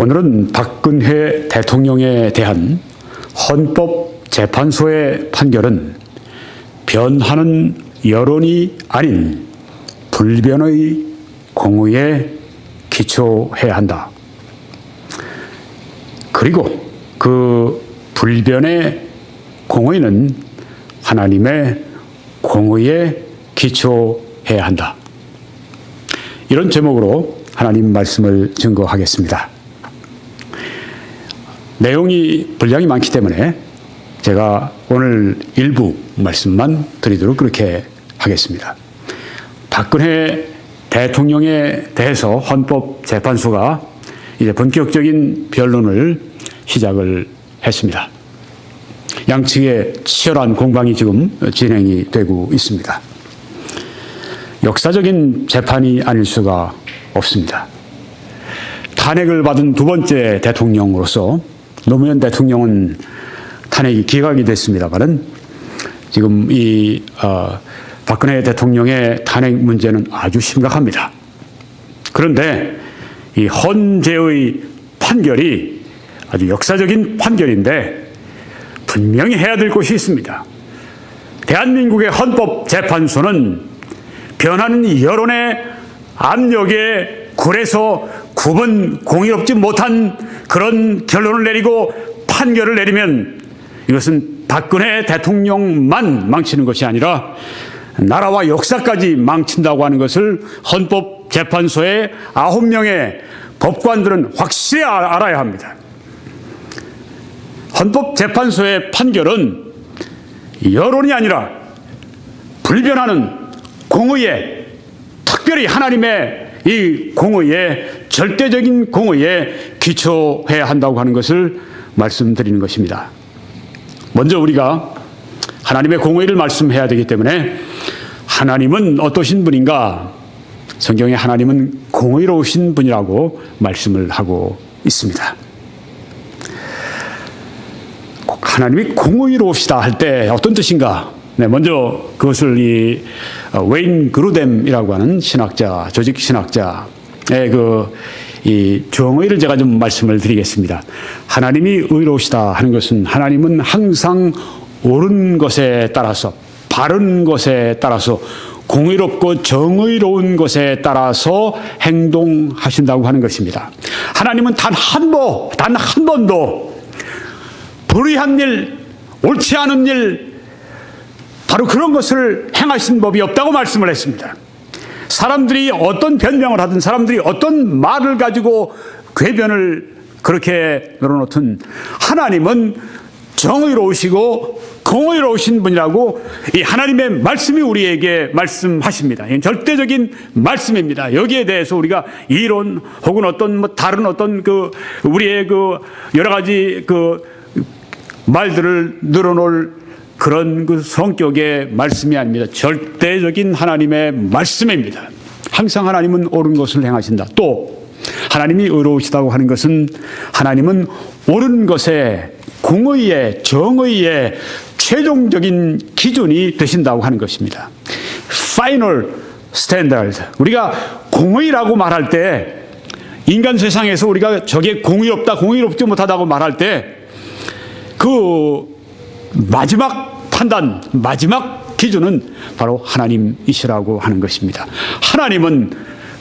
오늘은 박근혜 대통령에 대한 헌법재판소의 판결은 변하는 여론이 아닌 불변의 공의에 기초해야 한다. 그리고 그 불변의 공의는 하나님의 공의에 기초해야 한다. 이런 제목으로 하나님 말씀을 증거하겠습니다. 내용이 분량이 많기 때문에 제가 오늘 일부 말씀만 드리도록 그렇게 하겠습니다. 박근혜 대통령에 대해서 헌법재판소가 이제 본격적인 변론을 시작을 했습니다. 양측의 치열한 공방이 지금 진행이 되고 있습니다. 역사적인 재판이 아닐 수가 없습니다. 탄핵을 받은 두 번째 대통령으로서 노무현 대통령은 탄핵이 기각이 됐습니다만은 지금 이 박근혜 대통령의 탄핵 문제는 아주 심각합니다. 그런데 이 헌재의 판결이 아주 역사적인 판결인데 분명히 해야 될 것이 있습니다. 대한민국의 헌법재판소는 변하는 여론의 압력에 굴해서 구분 공의롭지 못한 그런 결론을 내리고 판결을 내리면 이것은 박근혜 대통령만 망치는 것이 아니라 나라와 역사까지 망친다고 하는 것을 헌법재판소의 9명의 법관들은 확실히 알아야 합니다. 헌법재판소의 판결은 여론이 아니라 불변하는 공의에, 특별히 하나님의 이 공의에, 절대적인 공의에 기초해야 한다고 하는 것을 말씀드리는 것입니다. 먼저 우리가 하나님의 공의를 말씀해야 되기 때문에 하나님은 어떠신 분인가? 성경에 하나님은 공의로우신 분이라고 말씀을 하고 있습니다. 하나님이 공의로우시다 할 때 어떤 뜻인가? 네, 먼저 그것을 이 웨인 그루뎀이라고 하는 신학자, 조직 신학자의 이 정의를 제가 좀 말씀을 드리겠습니다. 하나님이 의로우시다 하는 것은 하나님은 항상 옳은 것에 따라서, 바른 것에 따라서, 공의롭고 정의로운 것에 따라서 행동하신다고 하는 것입니다. 하나님은 단 한 번도 불의한 일, 옳지 않은 일, 바로 그런 것을 행하신 법이 없다고 말씀을 했습니다. 사람들이 어떤 변명을 하든, 사람들이 어떤 말을 가지고 궤변을 그렇게 늘어놓든 하나님은 정의로우시고 공의로우신 분이라고 이 하나님의 말씀이 우리에게 말씀하십니다. 이건 절대적인 말씀입니다. 여기에 대해서 우리가 이론 혹은 어떤 다른 어떤 우리의 여러 가지 말들을 늘어놓을 그런 성격의 말씀이 아닙니다. 절대적인 하나님의 말씀입니다. 항상 하나님은 옳은 것을 행하신다. 또 하나님이 의로우시다고 하는 것은 하나님은 옳은 것에, 공의에, 정의에 최종적인 기준이 되신다고 하는 것입니다. Final standard. 우리가 공의라고 말할 때, 인간 세상에서 우리가 저게 공의롭다, 공의롭지 못하다고 말할 때 그 마지막 판단, 마지막 기준은 바로 하나님이시라고 하는 것입니다. 하나님은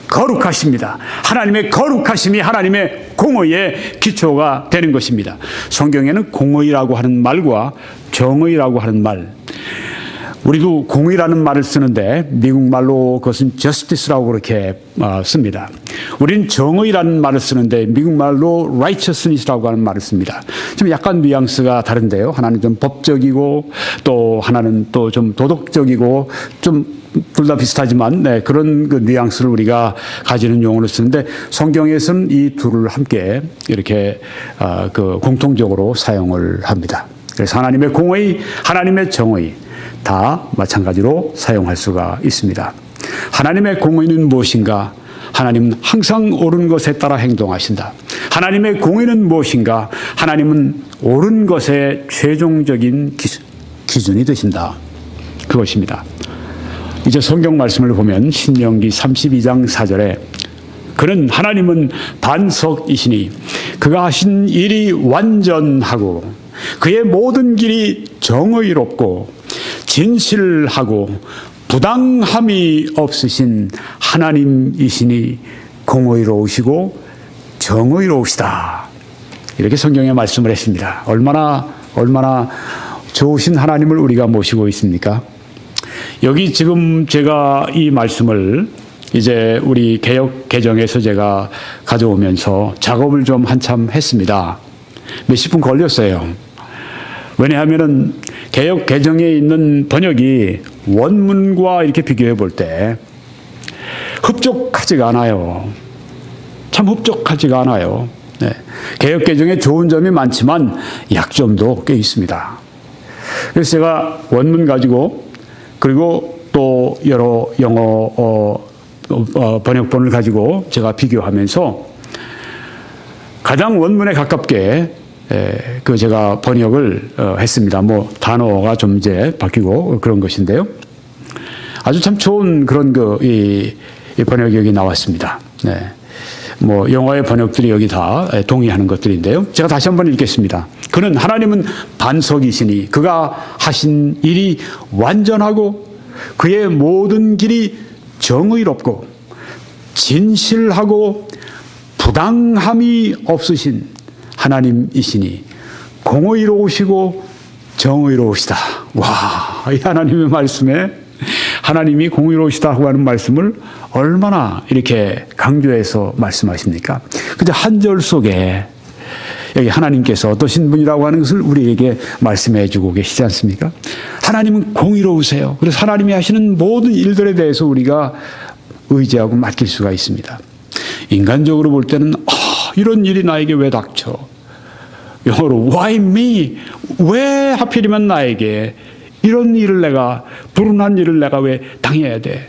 거룩하십니다. 하나님의 거룩하심이 하나님의 공의의 기초가 되는 것입니다. 성경에는 공의라고 하는 말과 정의라고 하는 말, 우리도 공의라는 말을 쓰는데 미국 말로 그것은 justice라고 그렇게 씁니다. 우리는 정의라는 말을 쓰는데 미국 말로 righteousness라고 하는 말을 씁니다. 좀 약간 뉘앙스가 다른데요. 하나는 좀 법적이고 또 하나는 또 좀 도덕적이고 좀 둘 다 비슷하지만 그런 뉘앙스를 우리가 가지는 용어를 쓰는데 성경에서는 이 둘을 함께 이렇게 공통적으로 사용을 합니다. 그래서 하나님의 공의, 하나님의 정의 다 마찬가지로 사용할 수가 있습니다. 하나님의 공의는 무엇인가? 하나님은 항상 옳은 것에 따라 행동하신다. 하나님의 공의는 무엇인가? 하나님은 옳은 것의 최종적인 기준이 되신다. 그것입니다. 이제 성경 말씀을 보면 신명기 32장 4절에 그는 하나님은 반석이시니 그가 하신 일이 완전하고 그의 모든 길이 정의롭고 진실하고 부당함이 없으신 하나님이시니 공의로우시고 정의로우시다. 이렇게 성경에 말씀을 했습니다. 얼마나 좋으신 하나님을 우리가 모시고 있습니까? 여기 지금 제가 이 말씀을 이제 우리 개역 개정에서 제가 가져오면서 작업을 좀 한참 했습니다. 몇십 분 걸렸어요. 왜냐하면은 개역 개정에 있는 번역이 원문과 이렇게 비교해 볼 때 흡족하지가 않아요. 참 흡족하지가 않아요. 네. 개역 개정에 좋은 점이 많지만 약점도 꽤 있습니다. 그래서 제가 원문 가지고 그리고 또 여러 영어 번역본을 가지고 제가 비교하면서 가장 원문에 가깝게 그 제가 번역을 했습니다. 뭐 단어가 좀 이제 바뀌고 그런 것인데요. 아주 참 좋은 그런 이 번역이 여기 나왔습니다. 네. 뭐 영어의 번역들이 여기 다 동의하는 것들인데요. 제가 다시 한번 읽겠습니다. 그는 하나님은 반석이시니 그가 하신 일이 완전하고 그의 모든 길이 정의롭고 진실하고 부당함이 없으신 하나님이시니 공의로우시고 정의로우시다. 와, 이 하나님의 말씀에 하나님이 공의로우시다고 하는 말씀을 얼마나 이렇게 강조해서 말씀하십니까? 근데 한 절 속에 여기 하나님께서 어떠신 분이라고 하는 것을 우리에게 말씀해 주고 계시지 않습니까? 하나님은 공의로우세요. 그래서 하나님이 하시는 모든 일들에 대해서 우리가 의지하고 맡길 수가 있습니다. 인간적으로 볼 때는 이런 일이 나에게 왜 닥쳐? 영어로 Why me? 왜 하필이면 나에게 이런 일을 내가 불운한 일을 내가 왜 당해야 돼?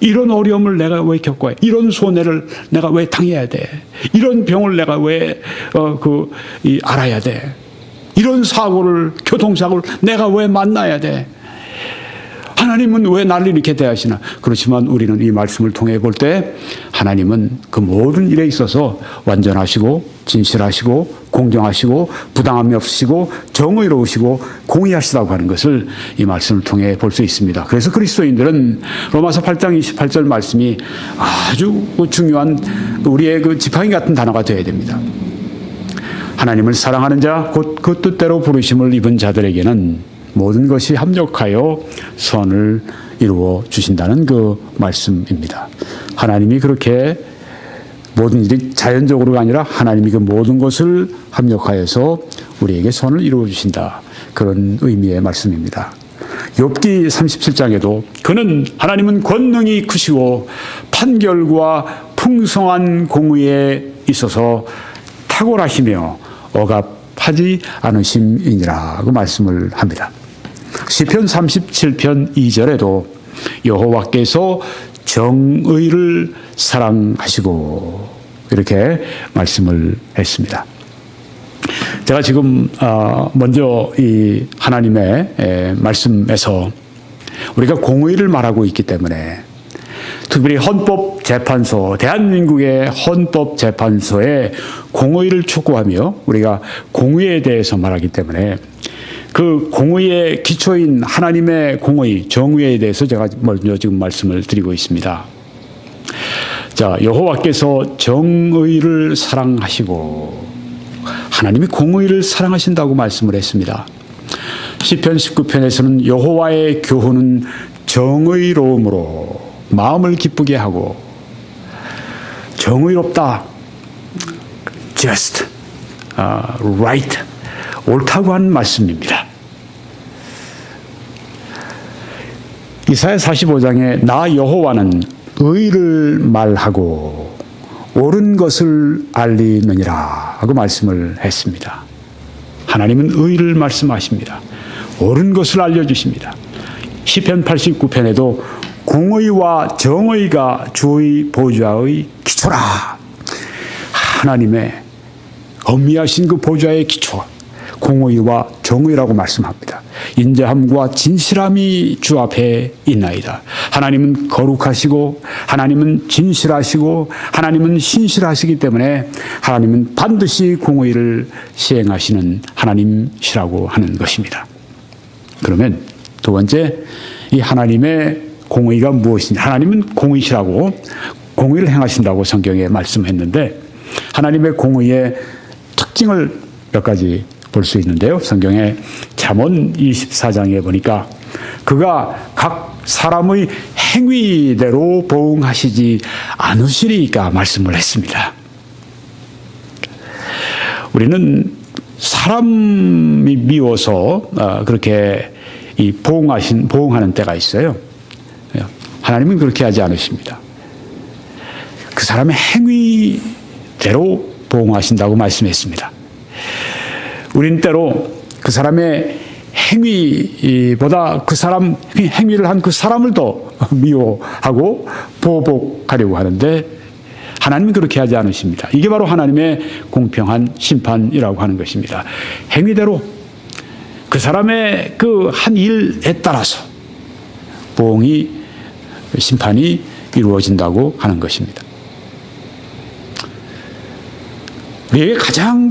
이런 어려움을 내가 왜 겪어야 돼? 이런 손해를 내가 왜 당해야 돼? 이런 병을 내가 왜 알아야 돼? 이런 교통사고를 내가 왜 만나야 돼? 하나님은 왜 나를 이렇게 대하시나? 그렇지만 우리는 이 말씀을 통해 볼 때 하나님은 그 모든 일에 있어서 완전하시고 진실하시고 공정하시고 부당함이 없으시고 정의로우시고 공의하시다고 하는 것을 이 말씀을 통해 볼 수 있습니다. 그래서 그리스도인들은 로마서 8장 28절 말씀이 아주 중요한 우리의 그 지팡이 같은 단어가 되어야 됩니다. 하나님을 사랑하는 자 곧 그 뜻대로 부르심을 입은 자들에게는 모든 것이 합력하여 선을 이루어 주신다는 그 말씀입니다. 하나님이 그렇게 모든 일이 자연적으로가 아니라 하나님이 그 모든 것을 합력하여서 우리에게 선을 이루어 주신다. 그런 의미의 말씀입니다. 욥기 37장에도 그는 하나님은 권능이 크시고 판결과 풍성한 공의에 있어서 탁월하시며 억압하지 않으심이니라 그 말씀을 합니다. 시편 37편 2절에도 여호와께서 정의를 사랑하시고 이렇게 말씀을 했습니다. 제가 지금 먼저 이 하나님의 말씀에서 우리가 공의를 말하고 있기 때문에 특별히 헌법재판소, 대한민국의 헌법재판소의 공의를 촉구하며 우리가 공의에 대해서 말하기 때문에 그 공의의 기초인 하나님의 공의, 정의에 대해서 제가 먼저 지금 말씀을 드리고 있습니다. 자, 여호와께서 정의를 사랑하시고 하나님이 공의를 사랑하신다고 말씀을 했습니다. 시편 19편에서는 여호와의 교훈은 정의로움으로 마음을 기쁘게 하고 정의롭다, just, right, 옳다고 하는 말씀입니다. 이사야 45장에 나 여호와는 의를 말하고 옳은 것을 알리느니라 하고 말씀을 했습니다. 하나님은 의를 말씀하십니다. 옳은 것을 알려주십니다. 시편 89편에도 공의와 정의가 주의 보좌의 기초라. 하나님의 엄미하신 그 보좌의 기초, 공의와 정의라고 말씀합니다. 인자함과 진실함이 주 앞에 있나이다. 하나님은 거룩하시고 하나님은 진실하시고 하나님은 신실하시기 때문에 하나님은 반드시 공의를 시행하시는 하나님이시라고 하는 것입니다. 그러면 두 번째, 이 하나님의 공의가 무엇이냐? 하나님은 공의시라고 공의를 행하신다고 성경에 말씀했는데 하나님의 공의의 특징을 몇 가지 볼 수 있는데요. 성경의 잠언 24장에 보니까 그가 각 사람의 행위대로 보응하시지 않으시리까 말씀을 했습니다. 우리는 사람이 미워서 그렇게 보응하는 때가 있어요. 하나님은 그렇게 하지 않으십니다. 그 사람의 행위대로 보응하신다고 말씀했습니다. 우린 때로 그 사람의 행위보다 그 사람 행위를 한 그 사람을 더 미워하고 보복하려고 하는데 하나님은 그렇게 하지 않으십니다. 이게 바로 하나님의 공평한 심판이라고 하는 것입니다. 행위대로 그 사람의 그 한 일에 따라서 심판이 이루어진다고 하는 것입니다. 우리에게 가장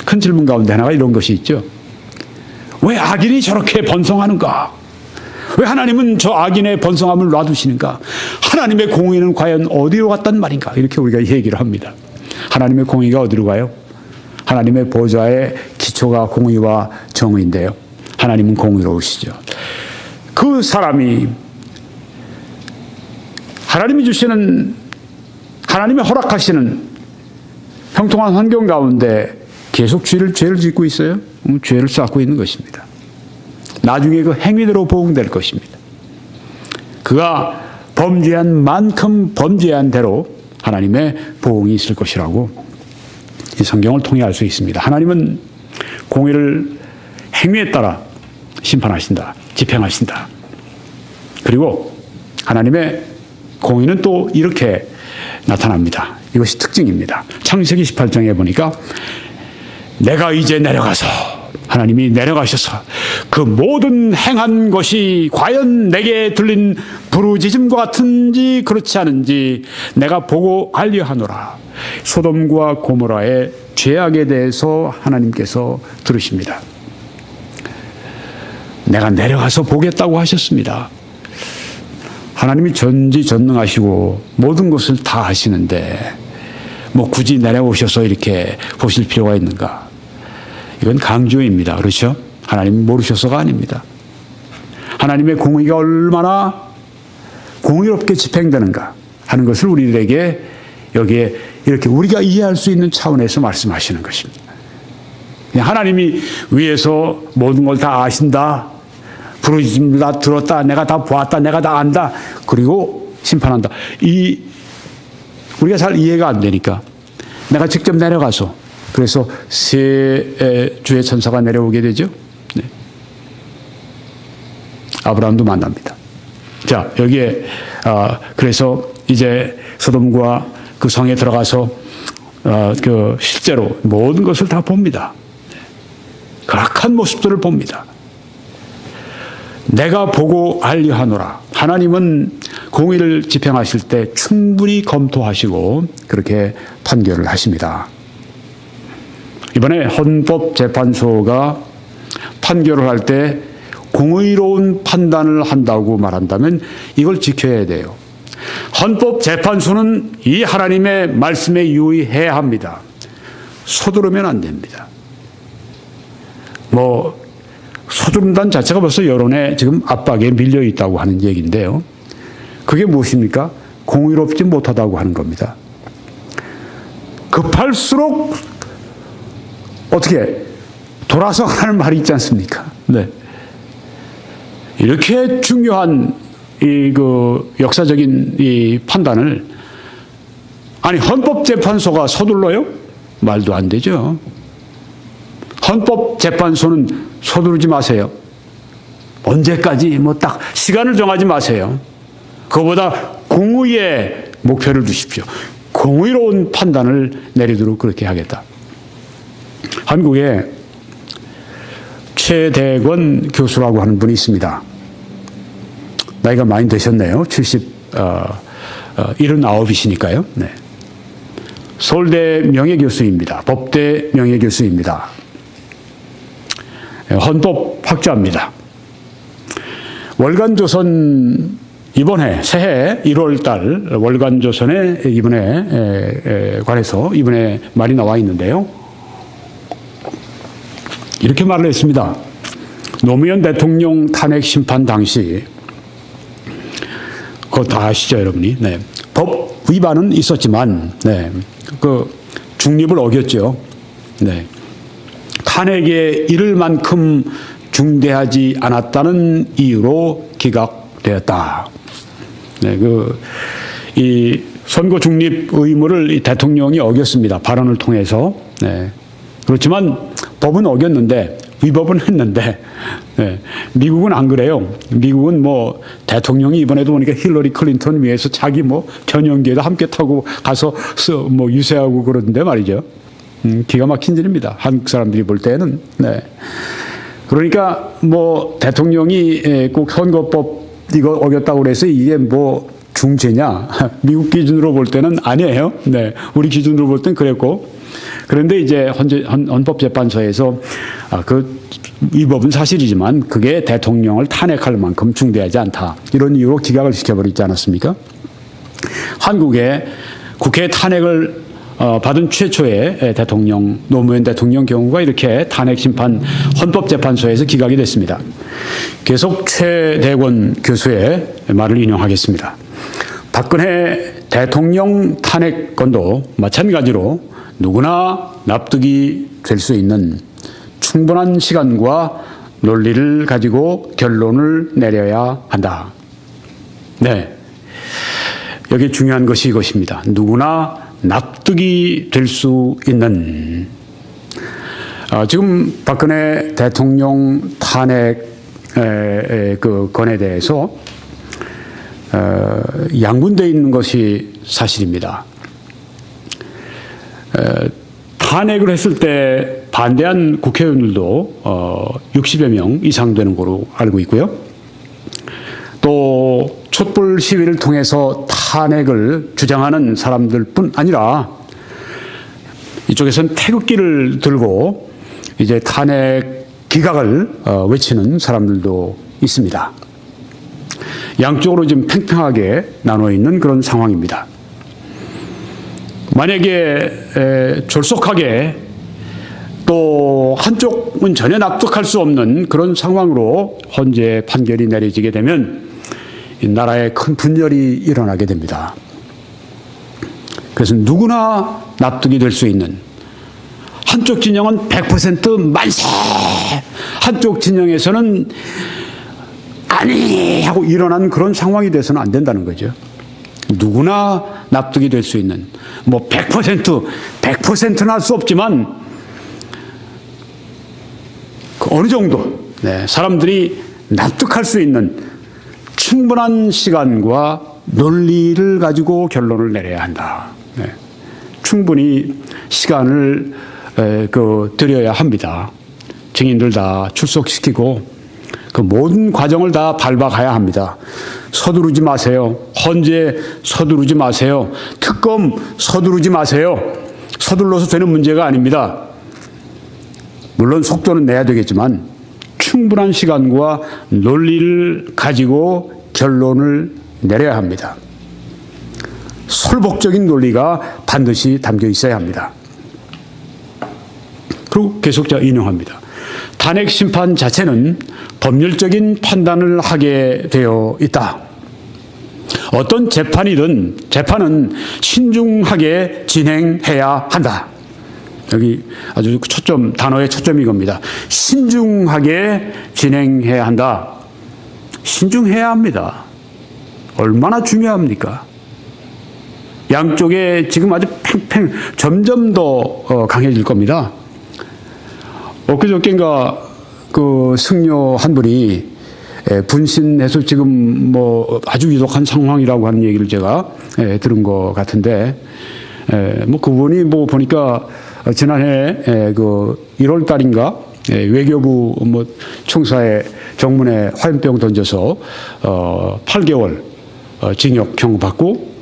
큰 질문 가운데 하나가 이런 것이 있죠. 왜 악인이 저렇게 번성하는가? 왜 하나님은 저 악인의 번성함을 놔두시는가? 하나님의 공의는 과연 어디로 갔단 말인가? 이렇게 우리가 얘기를 합니다. 하나님의 공의가 어디로 가요? 하나님의 보좌의 기초가 공의와 정의인데요. 하나님은 공의로우시죠. 그 사람이 하나님이 주시는, 하나님이 허락하시는 형통한 환경 가운데 계속 죄를 짓고 있어요. 죄를 쌓고 있는 것입니다. 나중에 그 행위대로 보응될 것입니다. 그가 범죄한 만큼 범죄한 대로 하나님의 보응이 있을 것이라고 이 성경을 통해 알 수 있습니다. 하나님은 공의를 행위에 따라 심판하신다, 집행하신다. 그리고 하나님의 공의는 또 이렇게 나타납니다. 이것이 특징입니다. 창세기 18장에 보니까 내가 이제 내려가서, 하나님이 내려가셔서 그 모든 행한 것이 과연 내게 들린 부르짖음과 같은지 그렇지 않은지 내가 보고 알려하노라. 소돔과 고모라의 죄악에 대해서 하나님께서 들으십니다. 내가 내려가서 보겠다고 하셨습니다. 하나님이 전지전능하시고 모든 것을 다 하시는데 뭐 굳이 내려오셔서 이렇게 보실 필요가 있는가? 이건 강조입니다. 그렇죠? 하나님 모르셔서가 아닙니다. 하나님의 공의가 얼마나 공의롭게 집행되는가 하는 것을 우리들에게 여기에 이렇게 우리가 이해할 수 있는 차원에서 말씀하시는 것입니다. 하나님이 위에서 모든 걸 다 아신다. 부르짖음 다 들었다. 내가 다 보았다. 내가 다 안다. 그리고 심판한다. 우리가 잘 이해가 안 되니까 내가 직접 내려가서 그래서 세 주의 천사가 내려오게 되죠. 네. 아브라함도 만납니다. 자, 여기에 그래서 이제 소돔과 그 성에 들어가서 그 실제로 모든 것을 다 봅니다. 그 악한 모습들을 봅니다. 내가 보고 알려하노라. 하나님은 공의를 집행하실 때 충분히 검토하시고 그렇게 판결을 하십니다. 이번에 헌법재판소가 판결을 할 때 공의로운 판단을 한다고 말한다면 이걸 지켜야 돼요. 헌법재판소는 이 하나님의 말씀에 유의해야 합니다. 서두르면 안 됩니다. 서두른다는 자체가 벌써 여론의 지금 압박에 밀려 있다고 하는 얘기인데요. 그게 무엇입니까? 공의롭지 못하다고 하는 겁니다. 급할수록 어떻게 돌아서 가는 말이 있지 않습니까? 네. 이렇게 중요한 역사적인 이 판단을 헌법재판소가 서둘러요? 말도 안 되죠. 헌법재판소는 서두르지 마세요. 언제까지 딱 시간을 정하지 마세요. 그거보다 공의의 목표를 두십시오. 공의로운 판단을 내리도록 그렇게 하겠다. 한국에 최대권 교수라고 하는 분이 있습니다. 나이가 많이 되셨네요. 79이시니까요. 네. 서울대 명예교수입니다. 법대 명예교수입니다. 헌법학자입니다. 월간조선 이번에 새해 1월달 월간조선에 이번에 관해서 이번에 말이 나와 있는데요. 이렇게 말을 했습니다. 노무현 대통령 탄핵 심판 당시 그거 다 아시죠, 여러분이? 네. 법 위반은 있었지만, 네. 그 중립을 어겼죠. 네. 탄핵에 이를 만큼 중대하지 않았다는 이유로 기각되었다. 네. 이 선거 중립 의무를 이 대통령이 어겼습니다. 발언을 통해서. 네. 그렇지만 법은 어겼는데, 위법은 했는데, 네. 미국은 안 그래요. 미국은 뭐 대통령이 이번에도 보니까 힐러리 클린턴 위해서 자기 뭐 전용기에도 함께 타고 가서 뭐 유세하고 그러는데 말이죠. 기가 막힌 일입니다. 한국 사람들이 볼 때는. 네. 그러니까 뭐 대통령이 꼭 선거법 이거 어겼다고 그래서 이게 뭐 중죄냐? 미국 기준으로 볼 때는 아니에요. 네. 우리 기준으로 볼 땐 그랬고. 그런데 이제 헌법재판소에서 그 위법은 사실이지만 그게 대통령을 탄핵할 만큼 중대하지 않다. 이런 이유로 기각을 시켜버리지 않았습니까? 한국의 국회 탄핵을 받은 최초의 대통령, 노무현 대통령 경우가 이렇게 탄핵 심판 헌법재판소에서 기각이 됐습니다. 계속 최대권 교수의 말을 인용하겠습니다. 박근혜 대통령 탄핵건도 마찬가지로 누구나 납득이 될 수 있는 충분한 시간과 논리를 가지고 결론을 내려야 한다. 네. 여기 중요한 것이 이것입니다. 누구나 납득이 될 수 있는. 지금 박근혜 대통령 탄핵 그 건에 대해서 양분되어 있는 것이 사실입니다. 탄핵을 했을 때 반대한 국회의원들도 60여 명 이상 되는 거로 알고 있고요. 또 촛불 시위를 통해서 탄핵을 주장하는 사람들뿐 아니라 이쪽에서는 태극기를 들고 이제 탄핵 기각을 외치는 사람들도 있습니다. 양쪽으로 지금 팽팽하게 나눠 있는 그런 상황입니다. 만약에 졸속하게 또 한쪽은 전혀 납득할 수 없는 그런 상황으로 헌재 판결이 내려지게 되면 이 나라에 큰 분열이 일어나게 됩니다. 그래서 누구나 납득이 될 수 있는 한쪽 진영은 100% 만세, 한쪽 진영에서는 아니 하고 일어난 그런 상황이 돼서는 안 된다는 거죠. 누구나 납득이 될 수 있는 뭐 100%는 할 수 없지만 어느 정도 사람들이 납득할 수 있는 충분한 시간과 논리를 가지고 결론을 내려야 한다. 충분히 시간을 드려야 합니다. 증인들 다 출석시키고 그 모든 과정을 다 밟아가야 합니다. 서두르지 마세요. 헌재 서두르지 마세요. 특검 서두르지 마세요. 서둘러서 되는 문제가 아닙니다. 물론 속도는 내야 되겠지만 충분한 시간과 논리를 가지고 결론을 내려야 합니다. 설복적인 논리가 반드시 담겨 있어야 합니다. 그리고 계속 인용합니다. 탄핵 심판 자체는 법률적인 판단을 하게 되어 있다. 어떤 재판이든 재판은 신중하게 진행해야 한다. 여기 아주 단어의 초점이 이겁니다. 신중하게 진행해야 한다. 신중해야 합니다. 얼마나 중요합니까? 양쪽에 지금 아주 팽팽 점점 더 강해질 겁니다. 엊그저께인가 그 승려 한 분이 분신해서 지금 뭐 아주 위독한 상황이라고 하는 얘기를 제가 들은 것 같은데, 뭐 그분이 뭐 보니까 지난해 그 1월 달인가 외교부 뭐 총사의 정문에 화염병 던져서 8개월 징역형 받고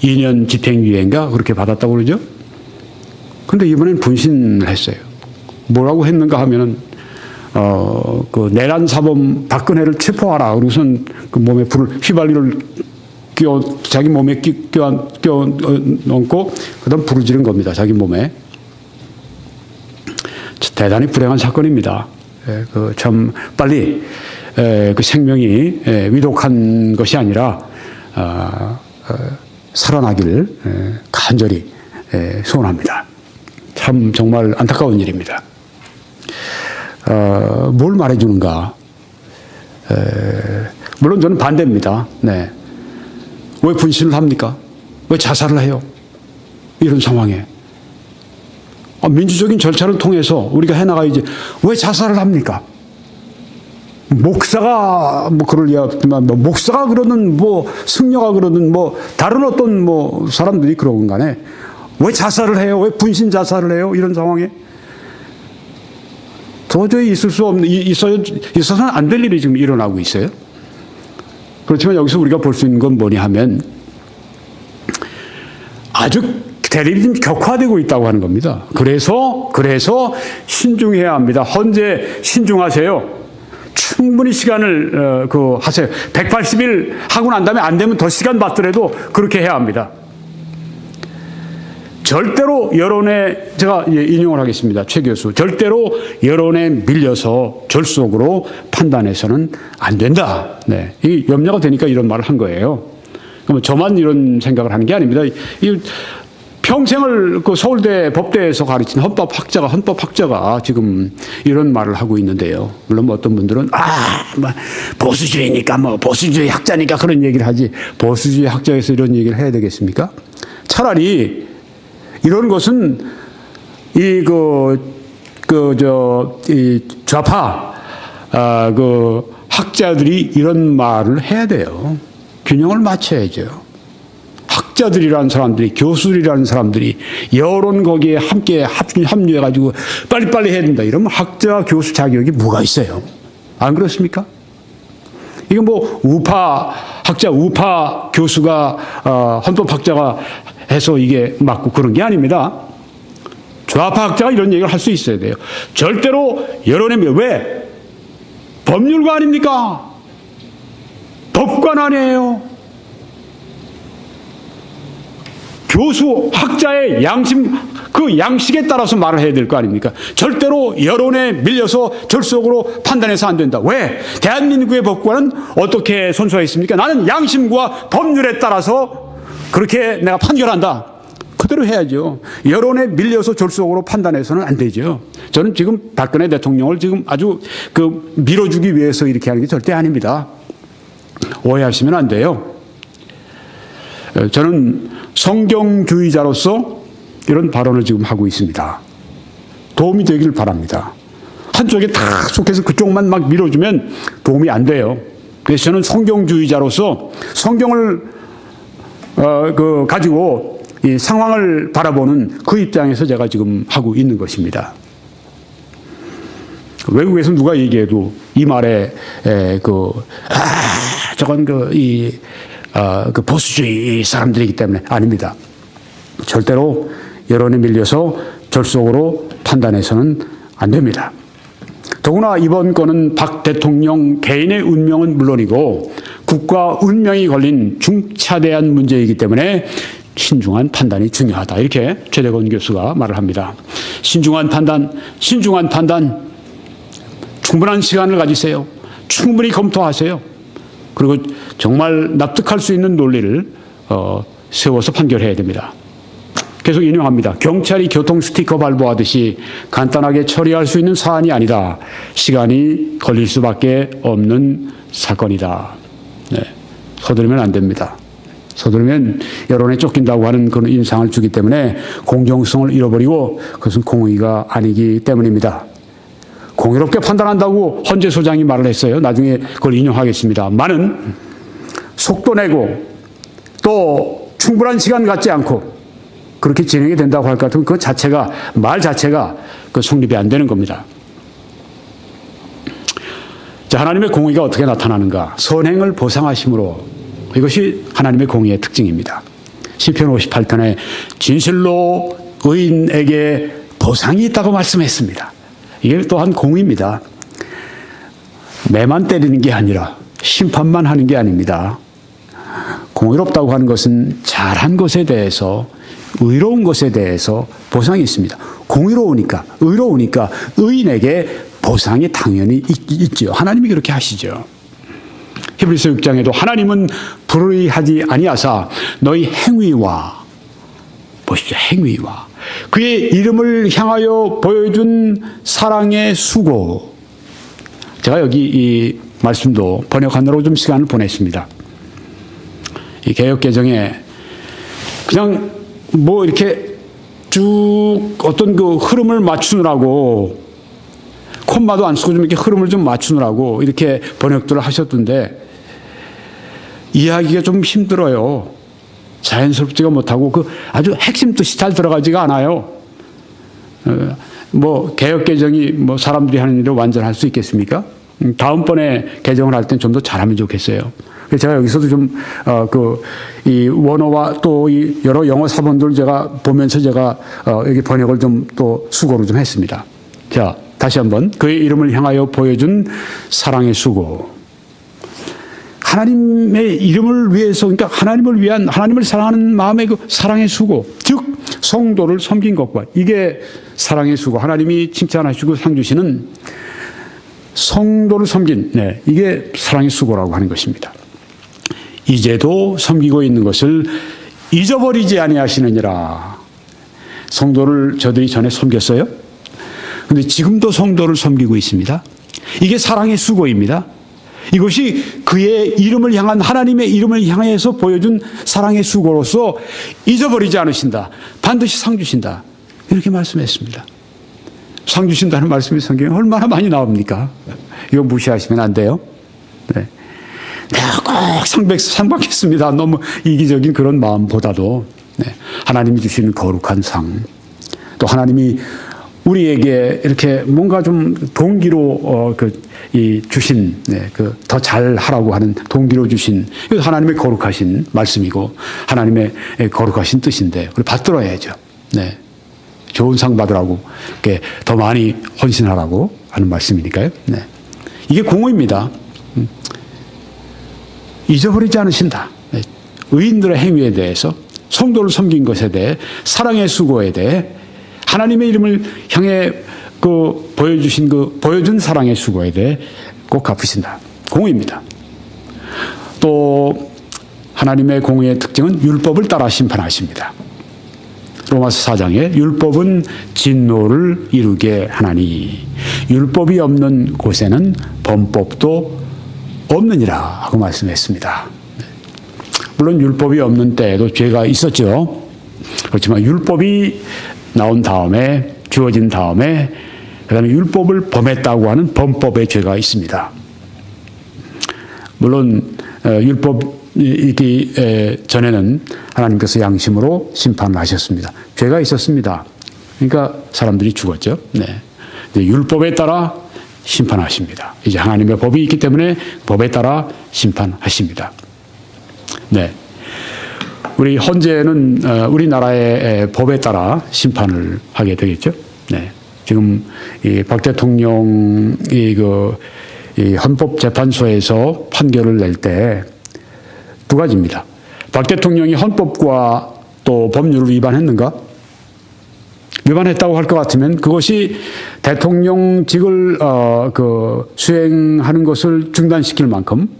2년 집행유예인가 그렇게 받았다고 그러죠. 근데 이번엔 분신을 했어요. 뭐라고 했는가 하면은 그 내란 사범 박근혜를 체포하라. 그러고선 그 몸에 불을 휘발유를 자기 몸에 끼워 넣고 그다음 불을 지른 겁니다. 자기 몸에. 대단히 불행한 사건입니다. 그 참 빨리 그 생명이 위독한 것이 아니라 살아나기를 간절히 소원합니다. 참 정말 안타까운 일입니다. 뭘 말해주는가? 물론 저는 반대입니다. 네. 왜 분신을 합니까? 왜 자살을 해요? 이런 상황에. 민주적인 절차를 통해서 우리가 해나가야지. 왜 자살을 합니까? 목사가 뭐 그럴 리 없지만 뭐 목사가 그러든 뭐 승려가 그러든 뭐 다른 어떤 뭐 사람들이 그러건 간에 왜 자살을 해요? 왜 분신 자살을 해요? 이런 상황에 도저히 있을 수 없는 있어서는 안 될 일이 지금 일어나고 있어요. 그렇지만 여기서 우리가 볼 수 있는 건 뭐냐 하면 아주 대립이 좀 격화되고 있다고 하는 겁니다. 그래서 신중해야 합니다. 헌재 신중하세요. 충분히 시간을 하세요. 180일 하고 난 다음에 안 되면 더 시간 받더라도 그렇게 해야 합니다. 절대로 여론에 제가 인용을 하겠습니다. 최 교수. 절대로 여론에 밀려서 졸속으로 판단해서는 안 된다. 네. 이 염려가 되니까 이런 말을 한 거예요. 그럼 저만 이런 생각을 하는 게 아닙니다. 평생을 그 서울대 법대에서 가르친 헌법학자가 지금 이런 말을 하고 있는데요. 물론 뭐 어떤 분들은 뭐 보수주의니까 뭐 보수주의 학자니까 그런 얘기를 하지 보수주의 학자에서 이런 얘기를 해야 되겠습니까? 차라리 이런 것은 이 좌파 그 학자들이 이런 말을 해야 돼요. 균형을 맞춰야죠. 학자들이라는 사람들이, 교수들이라는 사람들이 여론 거기에 함께 합류해가지고 빨리빨리 해야 된다. 이러면 학자, 교수 자격이 뭐가 있어요? 안 그렇습니까? 이거 뭐 우파 학자, 우파 교수가 헌법학자가 해서 이게 맞고 그런 게 아닙니다. 좌파 학자가 이런 얘기를 할 수 있어야 돼요. 절대로 여론에 왜? 법률가 아닙니까? 법관 아니에요. 교수, 학자의 양심, 그 양식에 따라서 말을 해야 될 거 아닙니까? 절대로 여론에 밀려서 졸속으로 판단해서 안 된다. 왜? 대한민국의 법관은 어떻게 선서했습니까? 나는 양심과 법률에 따라서 그렇게 내가 판결한다. 그대로 해야죠. 여론에 밀려서 졸속으로 판단해서는 안 되죠. 저는 지금 박근혜 대통령을 지금 아주 밀어주기 위해서 이렇게 하는 게 절대 아닙니다. 오해하시면 안 돼요. 저는 성경주의자로서 이런 발언을 지금 하고 있습니다. 도움이 되길 바랍니다. 한쪽에 다 속해서 그쪽만 막 밀어주면 도움이 안 돼요. 그래서 저는 성경주의자로서 성경을 가지고 이 상황을 바라보는 그 입장에서 제가 지금 하고 있는 것입니다. 외국에서 누가 얘기해도 이 말에 저건 보수주의 사람들이기 때문에 아닙니다. 절대로 여론에 밀려서 졸속으로 판단해서는 안 됩니다. 더구나 이번 건은 박 대통령 개인의 운명은 물론이고 국가 운명이 걸린 중차대한 문제이기 때문에 신중한 판단이 중요하다. 이렇게 최대건 교수가 말을 합니다. 신중한 판단, 충분한 시간을 가지세요. 충분히 검토하세요. 그리고 정말 납득할 수 있는 논리를 세워서 판결해야 됩니다. 계속 인용합니다. 경찰이 교통 스티커 발부하듯이 간단하게 처리할 수 있는 사안이 아니다. 시간이 걸릴 수밖에 없는 사건이다. 네. 서두르면 안 됩니다. 서두르면 여론에 쫓긴다고 하는 그런 인상을 주기 때문에 공정성을 잃어버리고 그것은 공의가 아니기 때문입니다. 공의롭게 판단한다고 헌재 소장이 말을 했어요. 나중에 그걸 인용하겠습니다만은 속도 내고 또 충분한 시간 갖지 않고 그렇게 진행이 된다고 할 것 같으면 그 자체가 말 자체가 성립이 안 되는 겁니다. 자, 하나님의 공의가 어떻게 나타나는가? 선행을 보상하심으로. 이것이 하나님의 공의의 특징입니다. 시편 58편에 진실로 의인에게 보상이 있다고 말씀했습니다. 이게 또한 공의입니다. 매만 때리는 게 아니라 심판만 하는 게 아닙니다. 공의롭다고 하는 것은 잘한 것에 대해서, 의로운 것에 대해서 보상이 있습니다. 공의로우니까, 의로우니까 의인에게 보상이 당연히 있지요. 하나님이 그렇게 하시죠. 히브리서 6장에도 하나님은 불의하지 아니하사 너희 행위와, 보십시오, 행위와 그의 이름을 향하여 보여준 사랑의 수고. 제가 여기 이 말씀도 번역하느라고 좀 시간을 보냈습니다. 이 개역개정에 그냥 뭐 이렇게 쭉 어떤 그 흐름을 맞추느라고, 콤마도 안 쓰고 좀 이렇게 흐름을 좀 맞추느라고 이렇게 번역들을 하셨던데 이해하기가 좀 힘들어요. 자연스럽지가 못하고 그 아주 핵심 뜻이 잘 들어가지가 않아요. 뭐 개혁 개정이 뭐 사람들이 하는 일을 완전할 수 있겠습니까? 다음번에 개정을 할 땐 좀 더 잘하면 좋겠어요. 그래서 제가 여기서도 좀 이 원어와 또 이 여러 영어 사본들 제가 보면서 제가 여기 번역을 좀 또 수고를 좀 했습니다. 자, 다시 한번 그의 이름을 향하여 보여준 사랑의 수고. 하나님의 이름을 위해서, 그러니까 하나님을 위한, 하나님을 사랑하는 마음의 그 사랑의 수고, 즉 성도를 섬긴 것과, 이게 사랑의 수고, 하나님이 칭찬하시고 상 주시는 성도를 섬긴, 네, 이게 사랑의 수고라고 하는 것입니다. 이제도 섬기고 있는 것을 잊어버리지 아니하시느니라. 성도를 저들이 전에 섬겼어요. 그런데 지금도 성도를 섬기고 있습니다. 이게 사랑의 수고입니다. 이것이 그의 이름을 향한, 하나님의 이름을 향해서 보여준 사랑의 수고로서 잊어버리지 않으신다. 반드시 상 주신다. 이렇게 말씀했습니다. 상 주신다는 말씀이 성경에 얼마나 많이 나옵니까? 이거 무시하시면 안 돼요. 네. 내가 꼭 상 받겠습니다. 너무 이기적인 그런 마음보다도, 네, 하나님이 주시는 거룩한 상, 또 하나님이 우리에게 이렇게 뭔가 좀 동기로 주신, 네, 그 더 잘하라고 하는 동기로 주신, 이거 하나님의 거룩하신 말씀이고 하나님의 거룩하신 뜻인데 우리 받들어야죠. 네, 좋은 상 받으라고, 이렇게 더 많이 헌신하라고 하는 말씀이니까요. 네, 이게 공의입니다. 잊어버리지 않으신다. 네, 의인들의 행위에 대해서, 성도를 섬긴 것에 대해, 사랑의 수고에 대해, 하나님의 이름을 향해 보여준 사랑의 수고에 대해 꼭 갚으신다. 공의입니다. 또 하나님의 공의의 특징은 율법을 따라 심판하십니다. 로마서 4장에 율법은 진노를 이루게 하나니 율법이 없는 곳에는 범법도 없느니라 하고 말씀했습니다. 물론 율법이 없는 때에도 죄가 있었죠. 그렇지만 율법이 나온 다음에, 주어진 다음에, 그 다음에 율법을 범했다고 하는 범법의 죄가 있습니다. 물론 율법이기 전에는 하나님께서 양심으로 심판을 하셨습니다. 죄가 있었습니다. 그러니까 사람들이 죽었죠. 네. 율법에 따라 심판하십니다. 이제 하나님의 법이 있기 때문에 법에 따라 심판하십니다. 네. 우리 헌재는 우리나라의 법에 따라 심판을 하게 되겠죠. 네. 지금 이 박 대통령이 이 헌법재판소에서 판결을 낼 때 두 가지입니다. 박 대통령이 헌법과 또 법률을 위반했는가? 위반했다고 할 것 같으면 그것이 대통령직을 수행하는 것을 중단시킬 만큼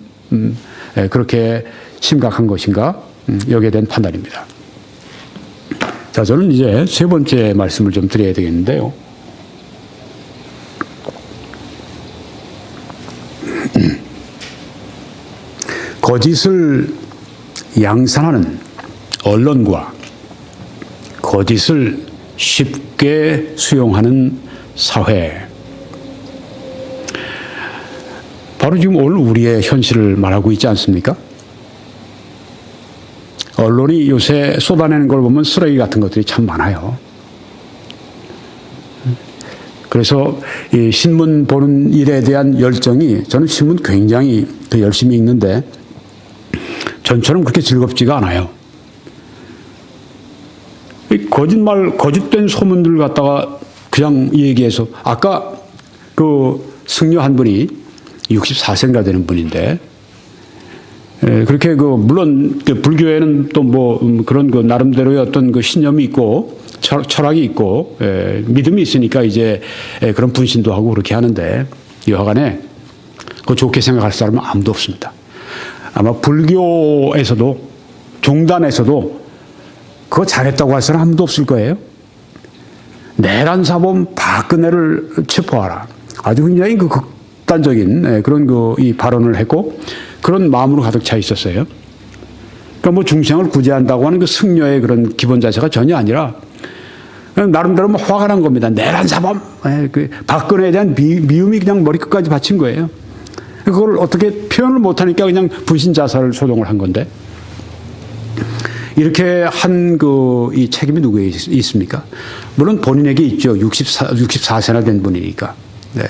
그렇게 심각한 것인가? 여기에 대한 판단입니다. 자, 저는 이제 세 번째 말씀을 좀 드려야 되겠는데요. 거짓을 양산하는 언론과 거짓을 쉽게 수용하는 사회. 바로 지금 오늘 우리의 현실을 말하고 있지 않습니까? 언론이 요새 쏟아내는 걸 보면 쓰레기 같은 것들이 참 많아요. 그래서 이 신문 보는 일에 대한 열정이, 저는 신문 굉장히 열심히 읽는데 전처럼 그렇게 즐겁지가 않아요. 거짓말, 거짓된 소문들 갖다가 그냥 얘기해서, 아까 그 승려 한 분이 64세인가 되는 분인데, 그렇게 물론 불교에는 또 뭐 그런 나름대로의 어떤 그 신념이 있고 철학이 있고 믿음이 있으니까 이제 그런 분신도 하고 그렇게 하는데, 여하간에 그 좋게 생각할 사람은 아무도 없습니다. 아마 불교에서도 종단에서도 그거 잘했다고 할 사람 아무도 없을 거예요. 내란 사범 박근혜를 체포하라. 아주 굉장히 그 극단적인 그런 이 발언을 했고, 그런 마음으로 가득 차 있었어요. 그러니까 뭐 중생을 구제한다고 하는 그 승려의 그런 기본 자세가 전혀 아니라 나름대로 뭐 화가 난 겁니다. 내란 사범, 그 박근혜에 대한 미움이 그냥 머리끝까지 받친 거예요. 그걸 어떻게 표현을 못하니까 그냥 분신 자살을 소동을 한 건데, 이렇게 한 이 책임이 누구에 있습니까? 물론 본인에게 있죠. 64세나 된 분이니까. 네.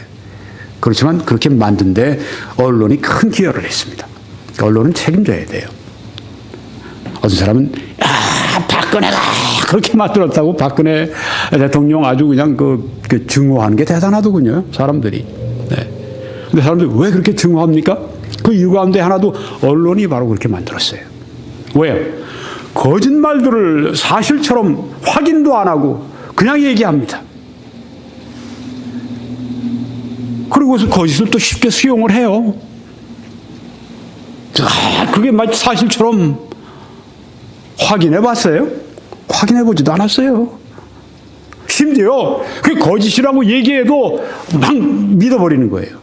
그렇지만 그렇게 만든데 언론이 큰 기여를 했습니다. 언론은 책임져야 돼요. 어떤 사람은 박근혜가 그렇게 만들었다고 박근혜 대통령 아주 그냥 그 증오하는 게 대단하더군요. 사람들이. 네. 근데 사람들이 왜 그렇게 증오합니까? 그 이유 가운데 하나도 언론이 바로 그렇게 만들었어요. 왜요? 거짓말들을 사실처럼 확인도 안 하고 그냥 얘기합니다. 그리고서 거짓을 또 쉽게 수용을 해요. 그게 마치 사실처럼 확인해 봤어요? 확인해 보지도 않았어요. 심지어 그게 거짓이라고 얘기해도 막 믿어버리는 거예요.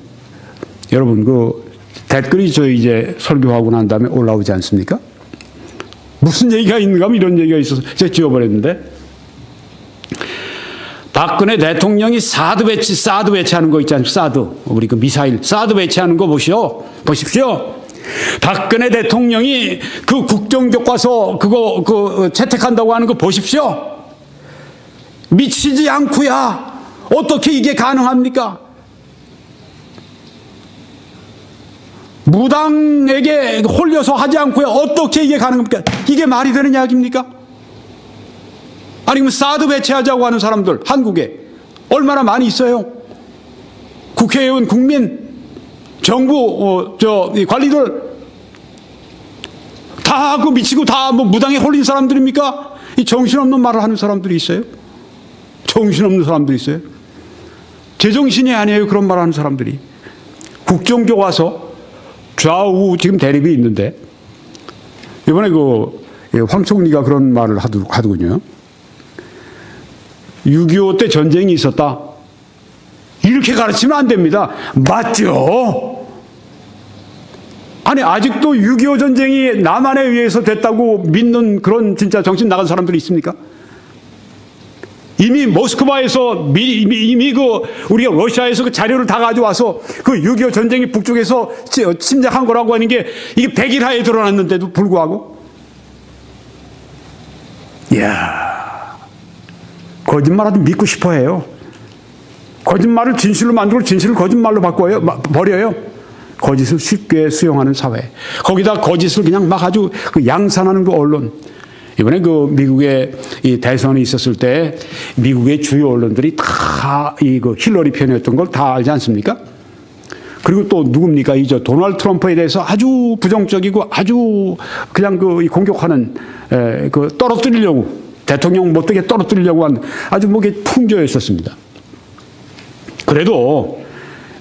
여러분, 그 댓글이 저 이제 설교하고 난 다음에 올라오지 않습니까? 무슨 얘기가 있는가 하면 이런 얘기가 있어서 제가 지워버렸는데, 박근혜 대통령이 사드 배치하는 거 있지 않습니까? 사드. 우리 그 미사일, 사드 배치하는 거 보십시오. 박근혜 대통령이 그 국정교과서 그거 채택한다고 하는 거 보십시오. 미치지 않고야 어떻게 이게 가능합니까? 무당에게 홀려서 하지 않고야 어떻게 이게 가능합니까? 이게 말이 되는 이야기입니까? 아니, 그럼 사드 배치하자고 하는 사람들 한국에 얼마나 많이 있어요? 국회의원, 국민, 정부, 이 관리들 다 그 미치고 다 뭐 무당에 홀린 사람들입니까? 이 정신없는 말을 하는 사람들이 있어요. 정신없는 사람들이 있어요. 제정신이 아니에요. 그런 말을 하는 사람들이. 국정교과서 좌우 지금 대립이 있는데, 이번에 황 총리가 그런 말을 하더군요. 6.25 때 전쟁이 있었다. 이렇게 가르치면 안 됩니다. 맞죠? 아니, 아직도 6.25 전쟁이 남한에 의해서 됐다고 믿는 그런 진짜 정신 나간 사람들이 있습니까? 이미 모스크바에서 이미 우리가 러시아에서 그 자료를 다 가져와서 그 6.25 전쟁이 북쪽에서 침략한 거라고 하는 게 이게 백일하에 드러났는데도 불구하고, 이야, 거짓말하도 믿고 싶어 해요. 거짓말을 진실로 만들고 진실을 거짓말로 버려요. 거짓을 쉽게 수용하는 사회. 거기다 거짓을 그냥 막 아주 양산하는 그 언론. 이번에 그 미국의 이 대선이 있었을 때 미국의 주요 언론들이 다 힐러리 편이었던 걸 다 알지 않습니까? 그리고 또 누굽니까? 도널드 트럼프에 대해서 아주 부정적이고 아주 그냥 공격하는 떨어뜨리려고, 대통령 못되게 떨어뜨리려고 한 아주 풍조였었습니다. 그래도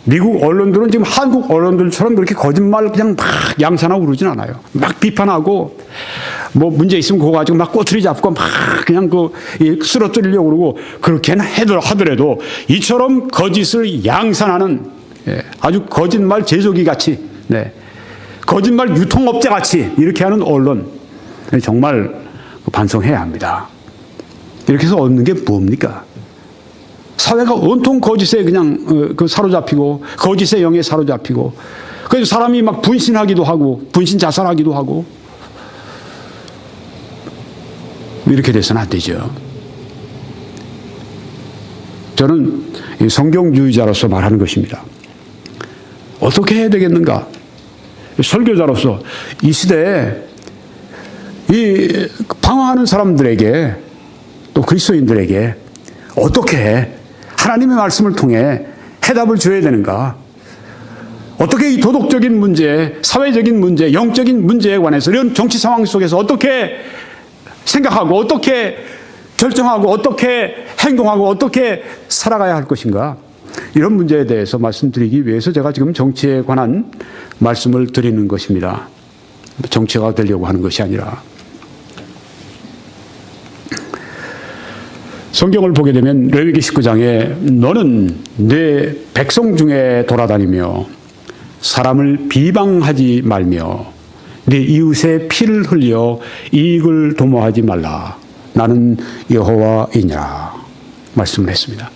미국 언론들은 지금 한국 언론들처럼 그렇게 거짓말 그냥 막 양산하고 그러진 않아요. 막 비판하고, 뭐 문제 있으면 그거 가지고 막 꼬투리 잡고 막 그냥 쓰러뜨리려고 그러고, 그렇게는 하더라도 이처럼 거짓을 양산하는, 아주 거짓말 제조기 같이, 거짓말 유통업체 같이 이렇게 하는 언론, 정말 반성해야 합니다. 이렇게 해서 얻는 게 뭡니까? 사회가 온통 거짓에 그냥 사로잡히고, 거짓의 영에 사로잡히고, 그래서 사람이 막 분신하기도 하고, 분신 자살하기도 하고, 이렇게 돼서는 안 되죠. 저는 성경주의자로서 말하는 것입니다. 어떻게 해야 되겠는가? 설교자로서 이 시대에 이 방황하는 사람들에게 또 그리스도인들에게 어떻게 하나님의 말씀을 통해 해답을 줘야 되는가? 어떻게 이 도덕적인 문제, 사회적인 문제, 영적인 문제에 관해서 이런 정치 상황 속에서 어떻게 생각하고 어떻게 결정하고 어떻게 행동하고 어떻게 살아가야 할 것인가? 이런 문제에 대해서 말씀드리기 위해서 제가 지금 정치에 관한 말씀을 드리는 것입니다. 정치가 되려고 하는 것이 아니라. 성경을 보게 되면 레위기 19장에 너는 내 백성 중에 돌아다니며 사람을 비방하지 말며 네 이웃의 피를 흘려 이익을 도모하지 말라. 나는 여호와이니라 말씀을 했습니다.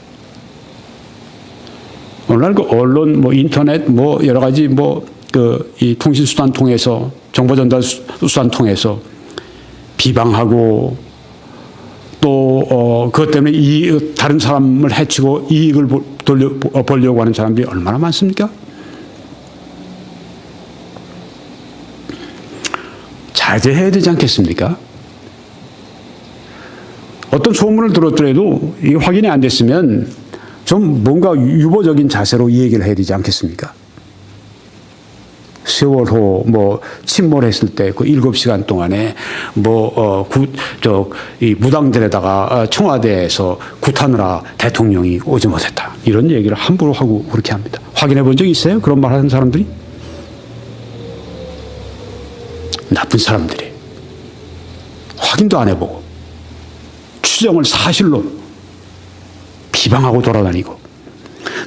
오늘날 그 언론, 인터넷, 여러 가지 이 통신 수단 통해서 정보 전달 수단 통해서 비방하고 또 그것 때문에 다른 사람을 해치고 이익을 보려고 하는 사람들이 얼마나 많습니까? 자제해야 되지 않겠습니까? 어떤 소문을 들었더라도 이게 확인이 안 됐으면 좀 뭔가 유보적인 자세로 이 얘기를 해야 되지 않겠습니까? 세월호 침몰했을 때 그 7시간 동안에 이 무당들에다가 청와대에서 굿하느라 대통령이 오지 못했다. 이런 얘기를 함부로 하고 그렇게 합니다. 확인해 본 적 있어요? 그런 말 하는 사람들이? 나쁜 사람들이. 확인도 안 해보고 추정을 사실로 비방하고 돌아다니고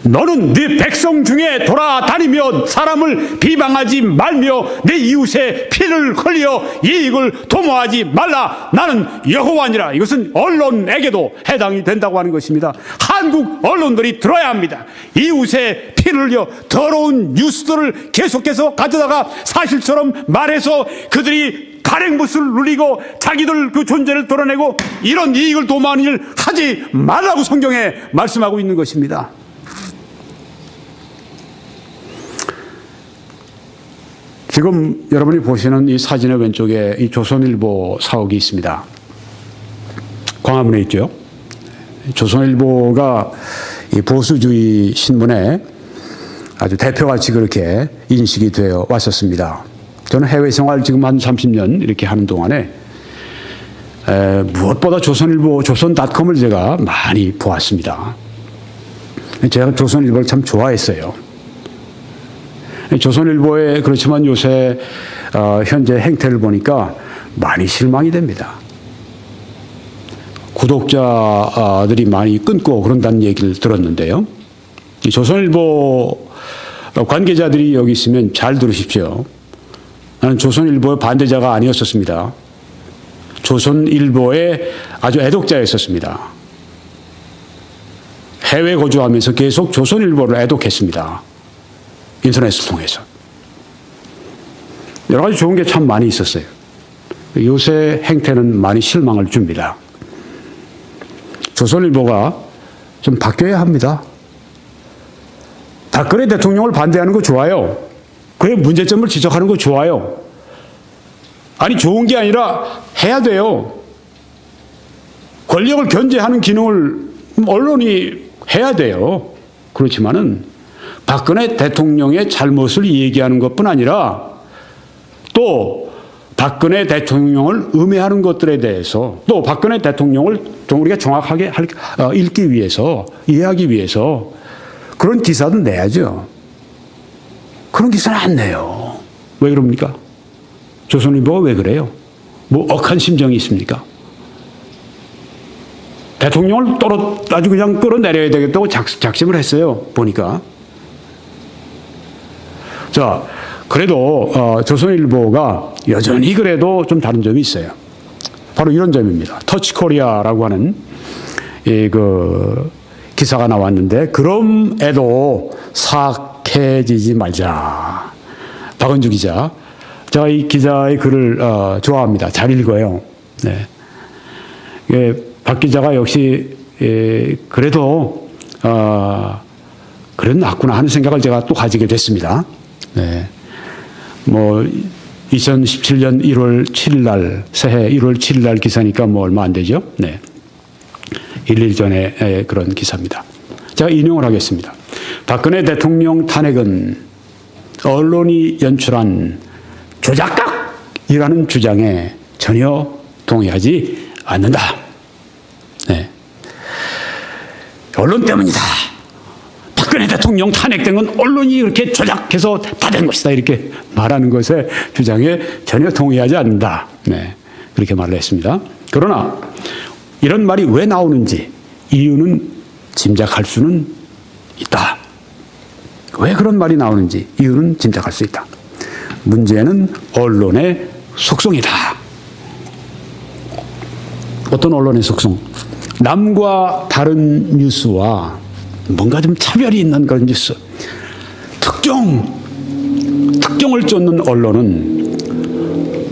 너는 네 백성 중에 돌아다니며 사람을 비방하지 말며 내 이웃의 피를 흘려 이익을 도모하지 말라. 나는 여호와니라. 이것은 언론에게도 해당이 된다고 하는 것입니다. 한국 언론들이 들어야 합니다. 이웃의 피를 흘려 더러운 뉴스들을 계속해서 가져다가 사실처럼 말해서 그들이 가랭못을 누리고 자기들 그 존재를 드러내고 이런 이익을 도모하는 일 하지 말라고 성경에 말씀하고 있는 것입니다. 지금 여러분이 보시는 이 사진의 왼쪽에 이 조선일보 사옥이 있습니다. 광화문에 있죠. 조선일보가 이 보수주의 신문에 아주 대표같이 그렇게 인식이 되어 왔었습니다. 저는 해외 생활 지금 한 30년 이렇게 하는 동안에 무엇보다 조선일보, 조선닷컴을 제가 많이 보았습니다. 제가 조선일보를 참 좋아했어요. 조선일보에 그렇지만 요새 현재 행태를 보니까 많이 실망이 됩니다. 구독자들이 많이 끊고 그런다는 얘기를 들었는데요. 이 조선일보 관계자들이 여기 있으면 잘 들으십시오. 나는 조선일보의 반대자가 아니었었습니다. 조선일보의 아주 애독자였었습니다. 해외 거주하면서 계속 조선일보를 애독했습니다. 인터넷을 통해서. 여러 가지 좋은 게 참 많이 있었어요. 요새 행태는 많이 실망을 줍니다. 조선일보가 좀 바뀌어야 합니다. 박근혜 대통령을 반대하는 거 좋아요. 그의 문제점을 지적하는 거 좋아요. 아니, 좋은 게 아니라 해야 돼요. 권력을 견제하는 기능을 언론이 해야 돼요. 그렇지만은 박근혜 대통령의 잘못을 얘기하는 것뿐 아니라 또 박근혜 대통령을 음해하는 것들에 대해서 또 박근혜 대통령을 좀 우리가 정확하게 읽기 위해서 이해하기 위해서 그런 기사도 내야죠. 그런 기사는 안 내요. 왜 그럽니까? 조선일보가 왜 그래요? 뭐 억한 심정이 있습니까? 대통령을 아주 그냥 끌어내려야 되겠다고 작심을 했어요. 보니까. 자, 그래도 조선일보가 여전히 그래도 좀 다른 점이 있어요. 바로 이런 점입니다. 터치코리아라고 하는 그 기사가 나왔는데 그럼에도 사악해지지 말자. 박은주 기자. 제가 이 기자의 글을 좋아합니다. 잘 읽어요. 네. 박 기자가 역시 그래도 그래 낫구나 하는 생각을 제가 또 가지게 됐습니다. 네. 뭐 2017년 1월 7일 날, 새해 1월 7일 날 기사니까 뭐 얼마 안 되죠. 네. 1일 전에 그런 기사입니다. 제가 인용을 하겠습니다. 박근혜 대통령 탄핵은 언론이 연출한 조작각이라는 주장에 전혀 동의하지 않는다. 네. 언론 때문이다. 박근혜 대통령 탄핵된 건 언론이 이렇게 조작해서 다 된 것이다. 이렇게 말하는 것에 주장에 전혀 동의하지 않는다. 네. 그렇게 말을 했습니다. 그러나 이런 말이 왜 나오는지 이유는 짐작할 수는 있다. 왜 그런 말이 나오는지 이유는 짐작할 수 있다. 문제는 언론의 속성이다. 어떤 언론의 속성? 남과 다른 뉴스와 뭔가 좀 차별이 있는 그런 뉴스. 특정을 쫓는 언론은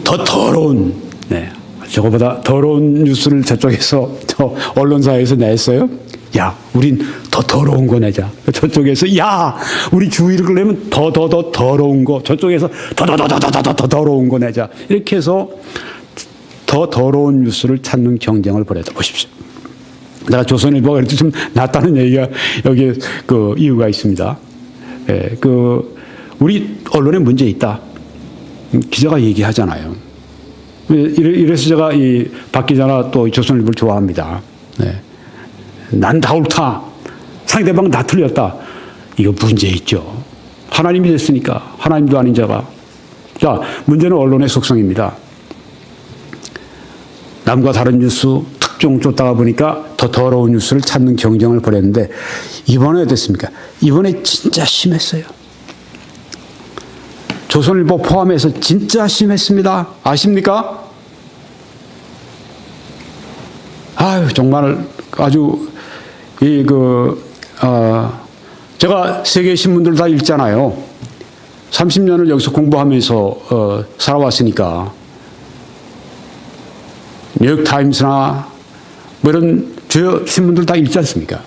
더 더러운, 네, 저거보다 더러운 뉴스를 저쪽에서, 저 언론사에서 냈어요. 야, 우린 더 더러운 거 내자. 저쪽에서, 야, 우리 주의를 끌려면 더 더러운 거. 저쪽에서 더 더러운 거 내자. 이렇게 해서 더 더러운 뉴스를 찾는 경쟁을 벌였다 보십시오. 내가 조선일보가 그래도 좀 낫다는 얘기가 여기에 그 이유가 있습니다. 예, 우리 언론에 문제 있다. 기자가 얘기하잖아요. 이래서 제가 이 박 기자나 또 조선일보를 좋아합니다. 네. 난 다 옳다. 상대방 다 틀렸다. 이거 문제 있죠. 하나님이 됐으니까. 하나님도 아닌 자가. 자, 문제는 언론의 속성입니다. 남과 다른 뉴스 특종 쫓다가 보니까 더 더러운 뉴스를 찾는 경쟁을 벌였는데 이번에 어땠습니까? 이번에 진짜 심했어요. 조선일보 포함해서 진짜 심했습니다. 아십니까? 아유, 정말 아주 제가 세계 신문들 다 읽잖아요. 30년을 여기서 공부하면서 살아왔으니까 뉴욕타임스나 뭐 이런 주요 신문들 다 읽지 않습니까?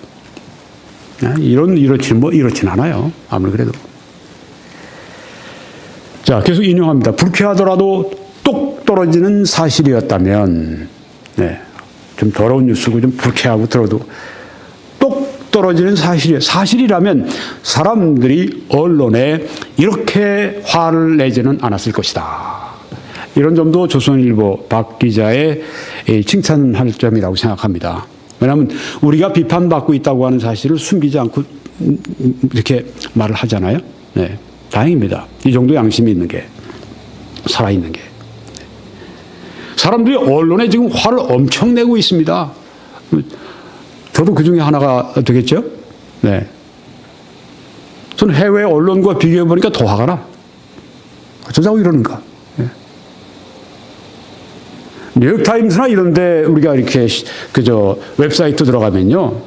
이렇진 않아요. 아무리 그래도. 자, 계속 인용합니다. 불쾌하더라도 똑 떨어지는 사실이었다면, 네, 좀 더러운 뉴스고 좀 불쾌하고 들어도 똑 떨어지는 사실이라면 사람들이 언론에 이렇게 화를 내지는 않았을 것이다. 이런 점도 조선일보 박 기자의 칭찬할 점이라고 생각합니다. 왜냐하면 우리가 비판받고 있다고 하는 사실을 숨기지 않고 이렇게 말을 하잖아요. 네, 다행입니다. 이 정도 양심이 있는 게, 살아있는 게. 사람들이 언론에 지금 화를 엄청 내고 있습니다. 저도 그 중에 하나가 되겠죠? 네. 저는 해외 언론과 비교해보니까 더 화가 나. 어쩌자고 이러는가. 네. 뉴욕타임스나 이런데 우리가 이렇게 웹사이트 들어가면요,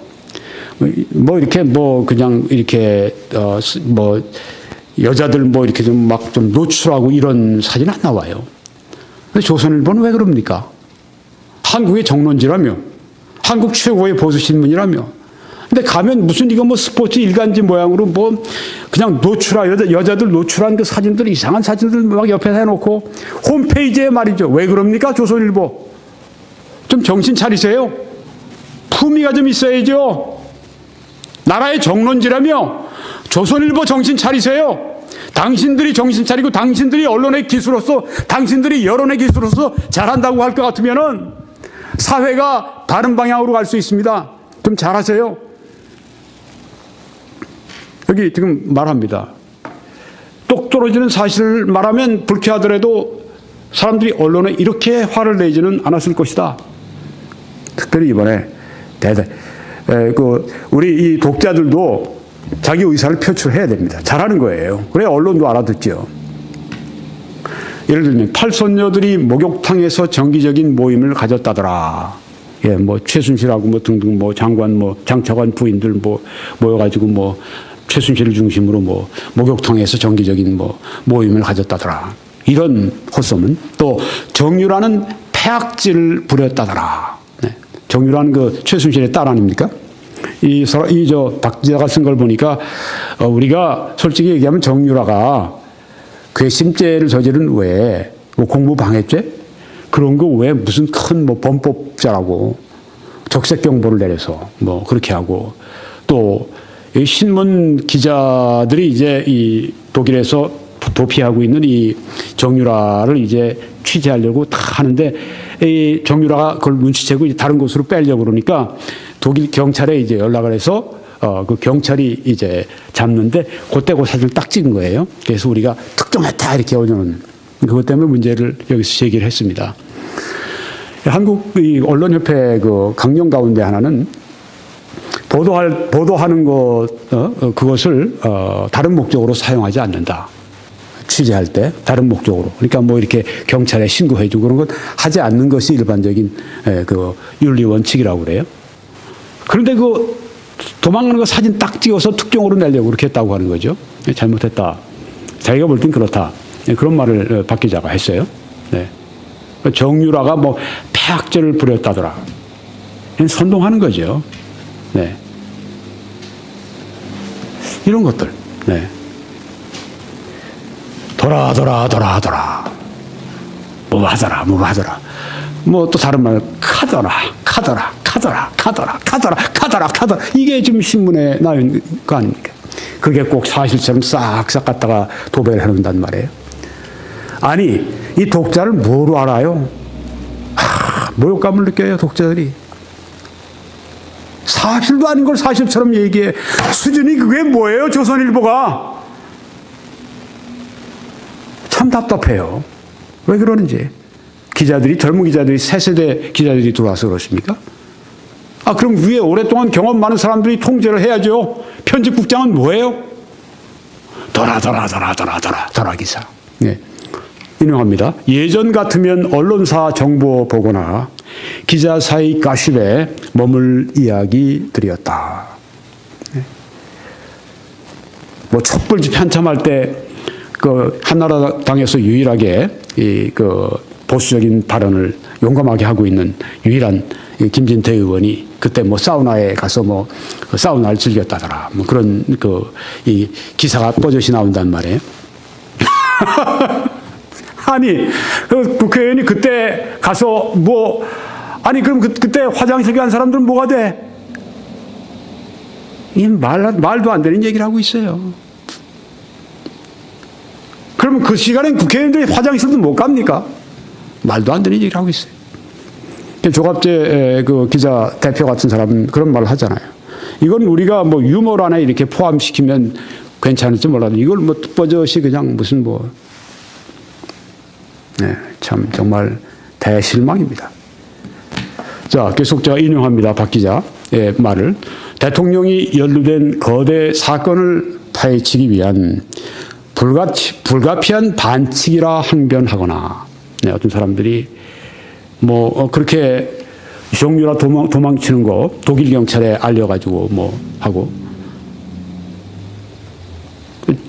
뭐 이렇게 뭐 그냥 이렇게 뭐 여자들 뭐 이렇게 좀 막 좀 노출하고 이런 사진 안 나와요. 근데 조선일보는 왜 그럽니까? 한국의 정론지라며, 한국 최고의 보수신문이라며. 근데 가면 무슨 이거 뭐 스포츠 일간지 모양으로 뭐 그냥 여자들 노출한 그 사진들, 이상한 사진들 막 옆에 해놓고 홈페이지에 말이죠. 왜 그럽니까? 조선일보. 좀 정신 차리세요. 품위가 좀 있어야죠. 나라의 정론지라며 조선일보 정신 차리세요. 당신들이 정신 차리고 당신들이 언론의 기수로서, 당신들이 여론의 기수로서 잘한다고 할 것 같으면은 사회가 다른 방향으로 갈 수 있습니다. 좀 잘하세요. 여기 지금 말합니다. 똑 떨어지는 사실을 말하면 불쾌하더라도 사람들이 언론에 이렇게 화를 내지는 않았을 것이다. 특별히 이번에 우리 이 독자들도 자기 의사를 표출해야 됩니다. 잘하는 거예요. 그래 언론도 알아듣죠. 예를 들면 팔손녀들이 목욕탕에서 정기적인 모임을 가졌다더라. 예, 뭐 최순실하고 뭐 등등 뭐 장관 뭐 장차관 부인들 뭐 모여가지고 뭐 최순실을 중심으로 뭐 목욕탕에서 정기적인 뭐 모임을 가졌다더라. 이런 헛소문. 또 정유라는 폐악질을 부렸다더라. 네. 정유라는 그 최순실의 딸 아닙니까? 박 기자가 쓴 걸 보니까, 우리가 솔직히 얘기하면 정유라가 괘씸죄를 저지른 외에 뭐 공무방해죄? 그런 거 왜 무슨 큰 뭐 범법자라고 적색경보를 내려서 뭐 그렇게 하고, 또 신문 기자들이 이제 이 독일에서 도피하고 있는 이 정유라를 이제 취재하려고 다 하는데, 이 정유라가 그걸 눈치채고 다른 곳으로 빼려고 그러니까 독일 경찰에 이제 연락을 해서 그 경찰이 이제 잡는데 그때 그 사진을 딱 찍은 거예요. 그래서 우리가 특정했다 이렇게 오는 그것 때문에 문제를 여기서 제기를 했습니다. 한국 언론협회 그 강령 가운데 하나는 보도하는 그것을 다른 목적으로 사용하지 않는다. 취재할 때 다른 목적으로. 그러니까 뭐 이렇게 경찰에 신고해주고 그런 건 하지 않는 것이 일반적인 그 윤리 원칙이라고 그래요. 그런데 그 도망가는 거 사진 딱 찍어서 특종으로 내려고 그렇게 했다고 하는 거죠. 잘못했다. 자기가 볼 땐 그렇다. 그런 말을 박 기자가 했어요. 네. 정유라가 뭐 폐악죄를 부렸다더라. 선동하는 거죠. 네. 이런 것들. 네. 돌아. 뭐 하더라. 뭐 또 다른 말, 카더라. 이게 지금 신문에 나온 거 아닙니까? 그게 꼭 사실처럼 싹싹 갖다가 도배를 해놓는단 말이에요. 아니, 이 독자를 뭐로 알아요? 모욕감을 느껴요, 독자들이. 사실도 아닌 걸 사실처럼 얘기해. 수준이 그게 뭐예요, 조선일보가? 참 답답해요. 왜 그러는지. 젊은 기자들이, 새 세대 기자들이 들어와서 그렇습니까? 그럼 위에 오랫동안 경험 많은 사람들이 통제를 해야죠. 편집국장은 뭐예요? 돌아 기사. 네. 인용합니다. 예전 같으면 언론사 정보 보거나 기자 사이 가십에 머물 이야기들이었다. 네. 뭐 촛불집 한참 할 때 그 한나라당에서 유일하게 그 보수적인 발언을 용감하게 하고 있는 유일한 김진태 의원이 그때 뭐 사우나에 가서 뭐 사우나를 즐겼다더라. 뭐 그런 이 기사가 뽀젓이 나온단 말이에요. 아니, 그 국회의원이 그때 가서 그럼 그때 화장실 간 사람들은 뭐가 돼? 이 말도 안 되는 얘기를 하고 있어요. 그러면 그 시간엔 국회의원들이 화장실도 못 갑니까? 말도 안 되는 얘기를 하고 있어요. 조갑재 그 기자 대표 같은 사람은 그런 말을 하잖아요. 이건 우리가 뭐 유머 안에 이렇게 포함시키면 괜찮을지 몰라도 이걸 뭐 뚜뻐져시 그냥 무슨 네, 참 정말 대실망입니다. 자, 계속 제가 인용합니다. 박 기자의 말을. 대통령이 연루된 거대 사건을 파헤치기 위한 불가피한 반칙이라 항변하거나, 네, 어떤 사람들이 그렇게 정유라 도망치는 거 독일 경찰에 알려가지고 하고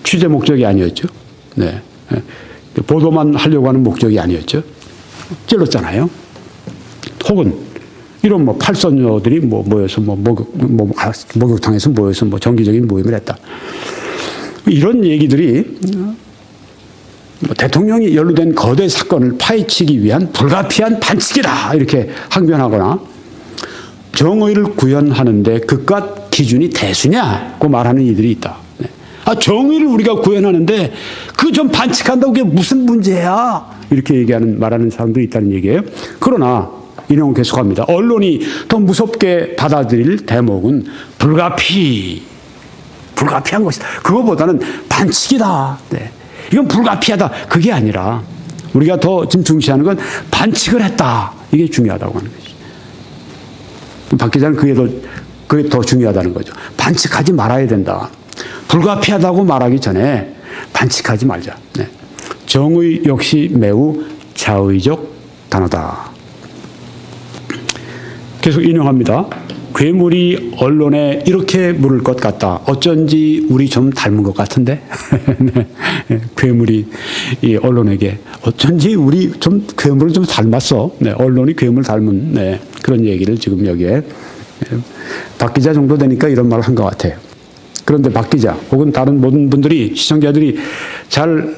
취재 목적이 아니었죠. 네. 보도만 하려고 하는 목적이 아니었죠. 찔렀잖아요. 혹은 이런 팔선녀들이 모여서 목욕탕에서 모여서 정기적인 모임을 했다. 이런 얘기들이 대통령이 연루된 거대 사건을 파헤치기 위한 불가피한 반칙이다 이렇게 항변하거나 정의를 구현하는데 그깟 기준이 대수냐고 말하는 이들이 있다. 정의를 우리가 구현하는데 그 좀 반칙한다고 그게 무슨 문제야? 이렇게 말하는 사람들이 있다는 얘기예요. 그러나 인용을 계속합니다. 언론이 더 무섭게 받아들일 대목은 불가피한 것이다. 그거보다는 반칙이다. 네. 이건 불가피하다. 그게 아니라 우리가 더 지금 중시하는 건 반칙을 했다. 이게 중요하다고 하는 거죠. 박 기자는 그게 더 중요하다는 거죠. 반칙하지 말아야 된다. 불가피하다고 말하기 전에 반칙하지 말자. 네. 정의 역시 매우 자의적 단어다. 계속 인용합니다. 괴물이 언론에 이렇게 물을 것 같다. 어쩐지 우리 좀 닮은 것 같은데? 네. 괴물이 이 언론에게 어쩐지 우리 괴물을 좀 닮았어. 네. 언론이 괴물 닮은 그런 얘기를 지금 여기에 박 기자 정도 되니까 이런 말을 한 것 같아요. 그런데 박 기자 혹은 다른 모든 분들이 시청자들이 잘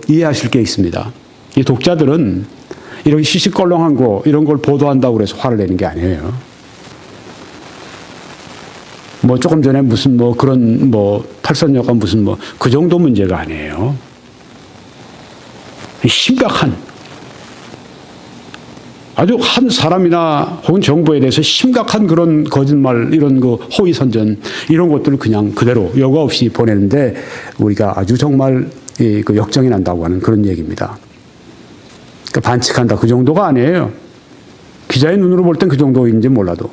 이해하실 게 있습니다. 이 독자들은 이렇게 시시껄렁한 거 이런 걸 보도한다고 해서 화를 내는 게 아니에요. 뭐 조금 전에 무슨 뭐 그런 뭐 팔선녀가 무슨 뭐 그 정도 문제가 아니에요. 심각한 아주 한 사람이나 혹은 정부에 대해서 심각한 그런 거짓말 이런 그 허위 선전 이런 것들을 그냥 그대로 여과 없이 보내는데 우리가 아주 정말 그 역정이 난다고 하는 그런 얘기입니다. 그러니까 반칙한다 그 정도가 아니에요. 기자의 눈으로 볼 땐 그 정도인지 몰라도.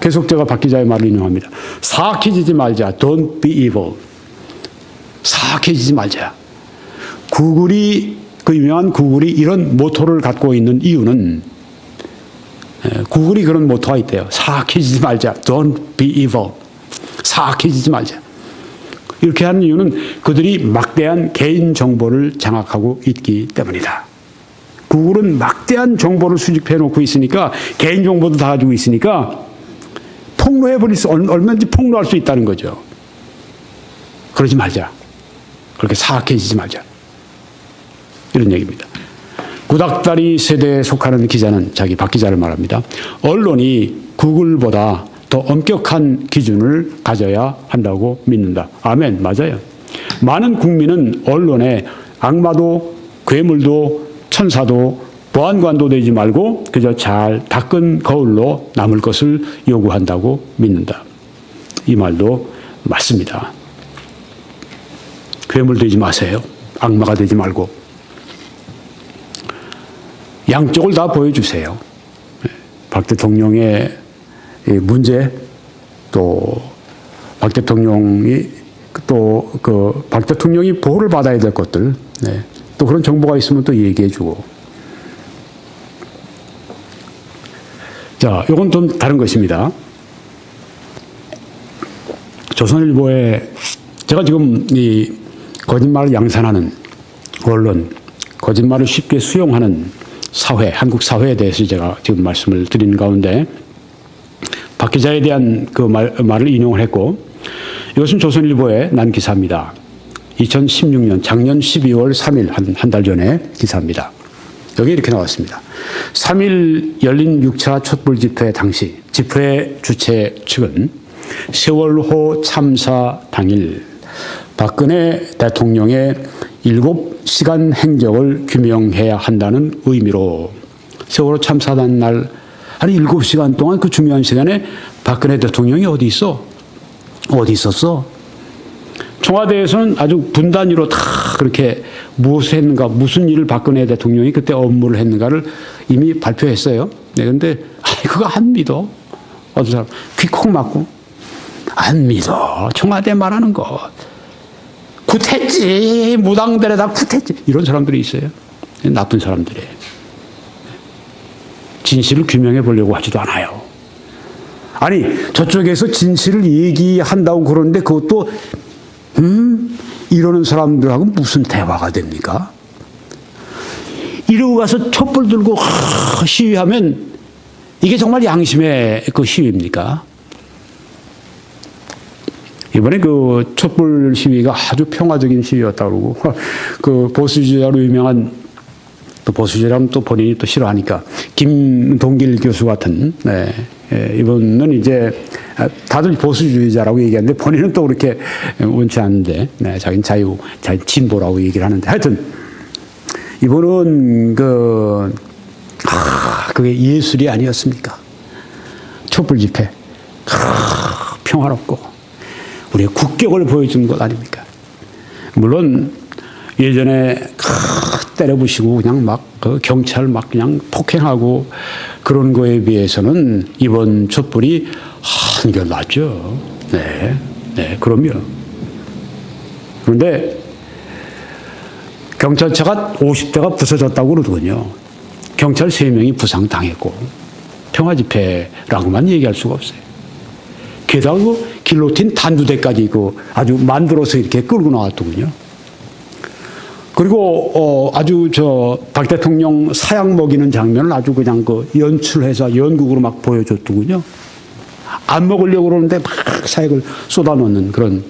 계속 제가 박 기자의 말을 인용합니다. 사악해지지 말자. Don't be evil. 사악해지지 말자. 그 유명한 구글이 이런 모토를 갖고 있는 이유는 구글이 그런 모토가 있대요. 사악해지지 말자. Don't be evil. 사악해지지 말자. 이렇게 하는 이유는 그들이 막대한 개인 정보를 장악하고 있기 때문이다. 구글은 막대한 정보를 수집해 놓고 있으니까 개인 정보도 다 가지고 있으니까 폭로해버릴 수 얼마든지 폭로할 수 있다는 거죠. 그러지 말자. 그렇게 사악해지지 말자. 이런 얘기입니다. 구닥다리 세대에 속하는 기자는 자기 박 기자를 말합니다. 언론이 구글보다 더 엄격한 기준을 가져야 한다고 믿는다. 아멘. 맞아요. 많은 국민은 언론에 악마도 괴물도 천사도 보안관도 되지 말고 그저 잘 닦은 거울로 남을 것을 요구한다고 믿는다. 이 말도 맞습니다. 괴물 되지 마세요. 악마가 되지 말고. 양쪽을 다 보여주세요. 박 대통령의 문제, 또 박 대통령이 박 대통령이 보호를 받아야 될 것들, 네. 또 그런 정보가 있으면 또 얘기해주고. 자, 이건 좀 다른 것입니다. 조선일보에 제가 지금 이 거짓말을 양산하는 언론, 거짓말을 쉽게 수용하는 사회, 한국 사회에 대해서 제가 지금 말씀을 드리는 가운데 박 기자에 대한 그 말을 인용을 했고 이것은 조선일보에 난 기사입니다. 2016년 작년 12월 3일 한 달 전에 기사입니다. 여기 이렇게 나왔습니다. 3일 열린 6차 촛불 집회 당시 집회 주최 측은 세월호 참사 당일 박근혜 대통령의 7시간 행적을 규명해야 한다는 의미로 세월호 참사단 날 한 7시간 동안 그 중요한 시간에 박근혜 대통령이 어디 있어? 어디 있었어? 청와대에서는 아주 분단위로 다 그렇게 무엇을 했는가, 무슨 일을 박근혜 대통령이 그때 업무를 했는가를 이미 발표했어요. 네, 근데 그거 안 믿어. 어떤 사람 귀 콕 막고 안 믿어. 청와대 말하는 거. 굿했지. 무당들에다 굿했지. 이런 사람들이 있어요. 나쁜 사람들이에요. 진실을 규명해 보려고 하지도 않아요. 아니 저쪽에서 진실을 얘기한다고 그러는데 그것도 이러는 사람들하고 무슨 대화가 됩니까? 이러고 가서 촛불 들고 시위하면 이게 정말 양심의 그 시위입니까? 이번에 그 촛불 시위가 아주 평화적인 시위였다고 그러고 그 보수주의자로 유명한 또 보수주의라면 또 본인이 또 싫어하니까 김동길 교수 같은 이분은 이제 다들 보수주의자라고 얘기하는데 본인은 또 그렇게 원치 않는데 자기는 자기 진보라고 얘기를 하는데 하여튼 이분은 그게 예술이 아니었습니까? 촛불 집회 평화롭고 우리의 국격을 보여주는 것 아닙니까? 물론 예전에 때려부시고 그냥 막 경찰 막 그냥 폭행하고 그런 거에 비해서는 이번 촛불이 한결 낫죠. 네, 그럼요. 그런데 경찰차가 50대가 부서졌다고 그러더군요. 경찰 3명이 부상당했고 평화 집회라고만 얘기할 수가 없어요. 게다가 길로틴 단두대까지 아주 만들어서 이렇게 끌고 나왔더군요. 그리고 아주 박 대통령 사약 먹이는 장면을 아주 그냥 그 연출해서 연극으로 막 보여줬더군요. 안 먹으려고 그러는데 막 사약을 쏟아놓는 그런,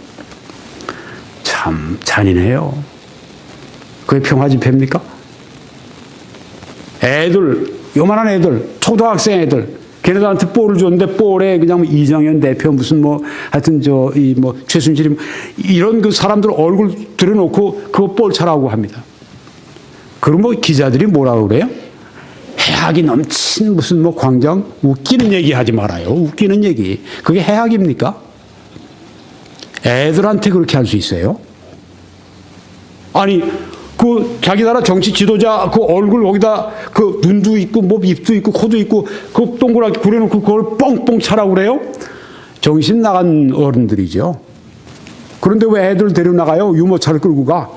참 잔인해요. 그게 평화 집회입니까? 애들, 요만한 애들, 초등학생 애들, 걔네들한테 볼을 줬는데 볼에 그냥 이정현 대표 무슨 뭐 하여튼 최순실이 이런 그 사람들 얼굴 들여놓고 그거 볼 차라고 합니다. 그럼 뭐 기자들이 뭐라고 그래요? 해악이 넘친 무슨 뭐 광장, 웃기는 얘기 하지 말아요. 웃기는 얘기. 그게 해악입니까? 애들한테 그렇게 할 수 있어요? 아니, 그 자기 나라 정치 지도자 그 얼굴 거기다 그 눈도 있고 뭐 입도 있고 코도 있고 그 동그랗게 그려놓고 그걸 뻥뻥 차라고 그래요? 정신 나간 어른들이죠. 그런데 왜 애들 데려나가요? 유모차를 끌고 가.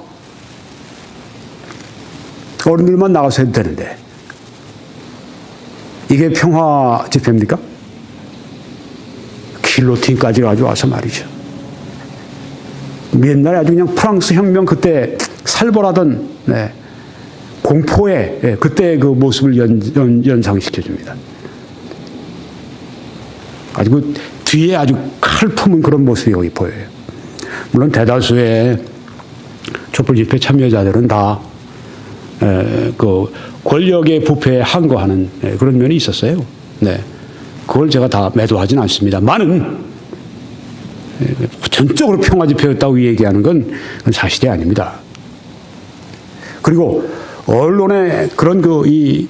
어른들만 나가서 해도 되는데. 이게 평화 집회입니까? 길로틴까지 가져와서 말이죠. 옛날에 아주 그냥 프랑스 혁명 그때 살벌하던 공포의 그때 그 모습을 연상시켜줍니다. 아주 그 뒤에 아주 칼 품은 그런 모습이 여기 보여요. 물론 대다수의 촛불 집회 참여자들은 다 그 권력의 부패에 항거하는 그런 면이 있었어요. 그걸 제가 다 매도하지는 않습니다만은 전적으로 평화 집회였다고 얘기하는 건 사실이 아닙니다. 그리고 언론의 그런 이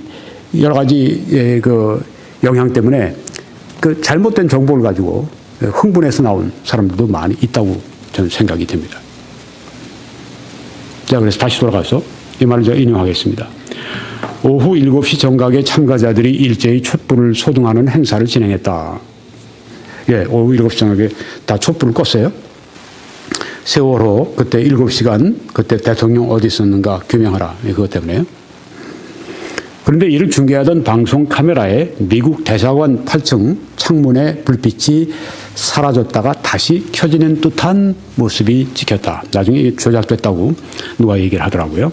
여러 가지 그 영향 때문에 그 잘못된 정보를 가지고 흥분해서 나온 사람들도 많이 있다고 저는 생각이 됩니다. 자, 그래서 다시 돌아가서 이 말을 제가 인용하겠습니다. 오후 7시 정각에 참가자들이 일제히 촛불을 소등하는 행사를 진행했다. 예, 오후 7시 정각에 다 촛불을 껐어요. 세월호 그때 7시간 그때 대통령 어디 있었는가 규명하라. 그것 때문에요. 그런데 이를 중계하던 방송 카메라에 미국 대사관 8층 창문에 불빛이 사라졌다가 다시 켜지는 듯한 모습이 찍혔다. 나중에 조작됐다고 누가 얘기를 하더라고요.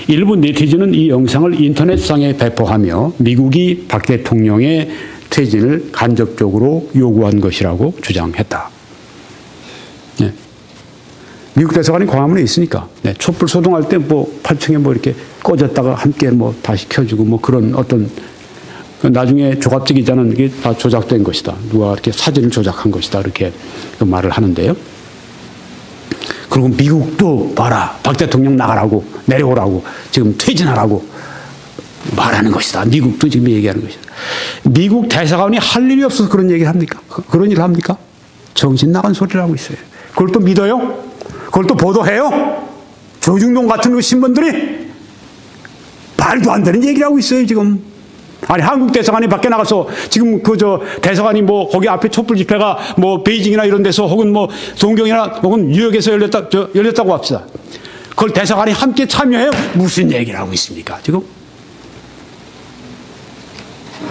일부 네티즌은 이 영상을 인터넷상에 배포하며 미국이 박 대통령의 퇴진을 간접적으로 요구한 것이라고 주장했다. 미국 대사관이 광화문에 있으니까 촛불 소동할 때 뭐 8층에 뭐 이렇게 꺼졌다가 함께 뭐 다시 켜주고 뭐 그런 어떤 나중에 조갑지 기자는 이게 다 조작된 것이다. 누가 이렇게 사진을 조작한 것이다. 이렇게 말을 하는데요. 그리고 미국도 봐라. 박 대통령 나가라고 내려오라고 지금 퇴진하라고 말하는 것이다. 미국도 지금 얘기하는 것이다. 미국 대사관이 할 일이 없어서 그런 얘기를 합니까? 그런 일을 합니까? 정신 나간 소리를 하고 있어요. 그걸 또 믿어요? 그걸 또 보도해요? 조중동 같은 그 신문들이 말도 안 되는 얘기를 하고 있어요, 지금. 아니, 한국 대사관이 밖에 나가서 지금 대사관이 뭐 거기 앞에 촛불 집회가 뭐 베이징이나 이런 데서 혹은 뭐 동경이나 혹은 뉴욕에서 열렸다고 합시다. 그걸 대사관이 함께 참여해요? 무슨 얘기를 하고 있습니까, 지금?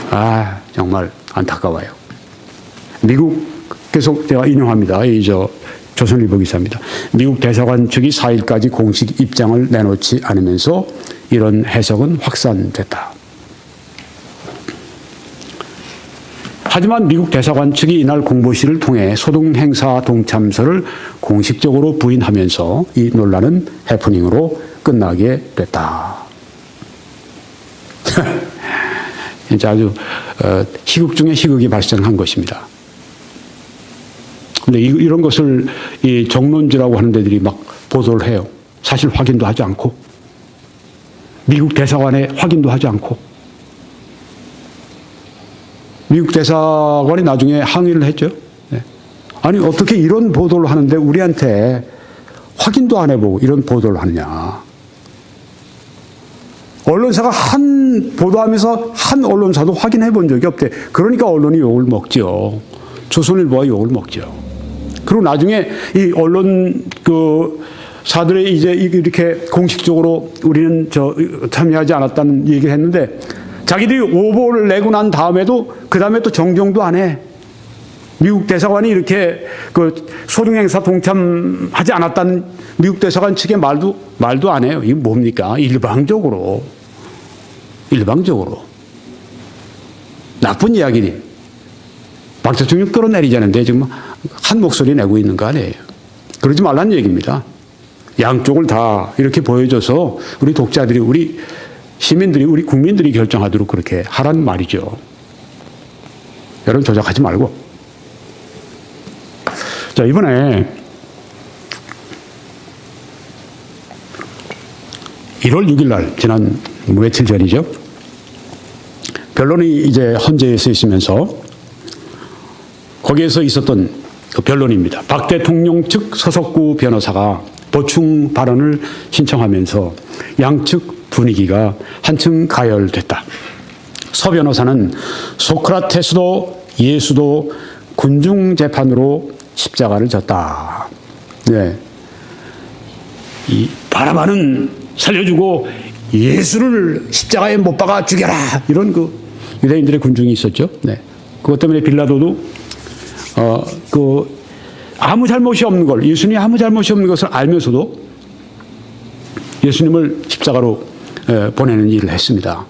아, 정말 안타까워요. 미국 계속 제가 인용합니다. 조선일보 기사입니다. 미국 대사관 측이 4일까지 공식 입장을 내놓지 않으면서 이런 해석은 확산됐다. 하지만 미국 대사관 측이 이날 공보실을 통해 소동 행사 동참서를 공식적으로 부인하면서 이 논란은 해프닝으로 끝나게 됐다. 진짜 아주 희극 중에 희극이 발생한 것입니다. 근데 이런 것을 이 정론지라고 하는 데들이 막 보도를 해요. 사실 확인도 하지 않고. 미국 대사관에 확인도 하지 않고. 미국 대사관이 나중에 항의를 했죠. 아니, 어떻게 이런 보도를 하는데 우리한테 확인도 안 해보고 이런 보도를 하느냐. 언론사가 보도하면서 한 언론사도 확인해 본 적이 없대. 그러니까 언론이 욕을 먹죠. 조선일보가 욕을 먹죠. 그리고 나중에 이 언론 사들이 이제 이렇게 공식적으로 우리는 참여하지 않았다는 얘기를 했는데 자기들이 오보를 내고 난 다음에도 그 다음에 또 정정도 안 해. 미국 대사관이 이렇게 그 소중행사 동참하지 않았다는 미국 대사관 측의 말도 안 해요. 이게 뭡니까? 일방적으로 나쁜 이야기니 박 대통령 끌어내리자는데 지금 한 목소리 내고 있는 거 아니에요. 그러지 말라는 얘기입니다. 양쪽을 다 이렇게 보여줘서 우리 독자들이, 우리 시민들이, 우리 국민들이 결정하도록 그렇게 하라는 말이죠. 여러분 조작하지 말고. 자, 이번에 1월 6일 날, 지난 며칠 전이죠. 변론이 이제 헌재에서 있으면서 거기에서 있었던 그 변론입니다. 박 대통령 측 서석구 변호사가 보충 발언을 신청하면서 양측 분위기가 한층 가열됐다. 서 변호사는 소크라테스도 예수도 군중 재판으로 십자가를 졌다. 네. 이 바라바는 살려주고 예수를 십자가에 못 박아 죽여라. 이런 그 유대인들의 군중이 있었죠. 네. 그것 때문에 빌라도도 아무 잘못이 없는 걸, 예수님이 아무 잘못이 없는 것을 알면서도 예수님을 십자가로 보내는 일을 했습니다.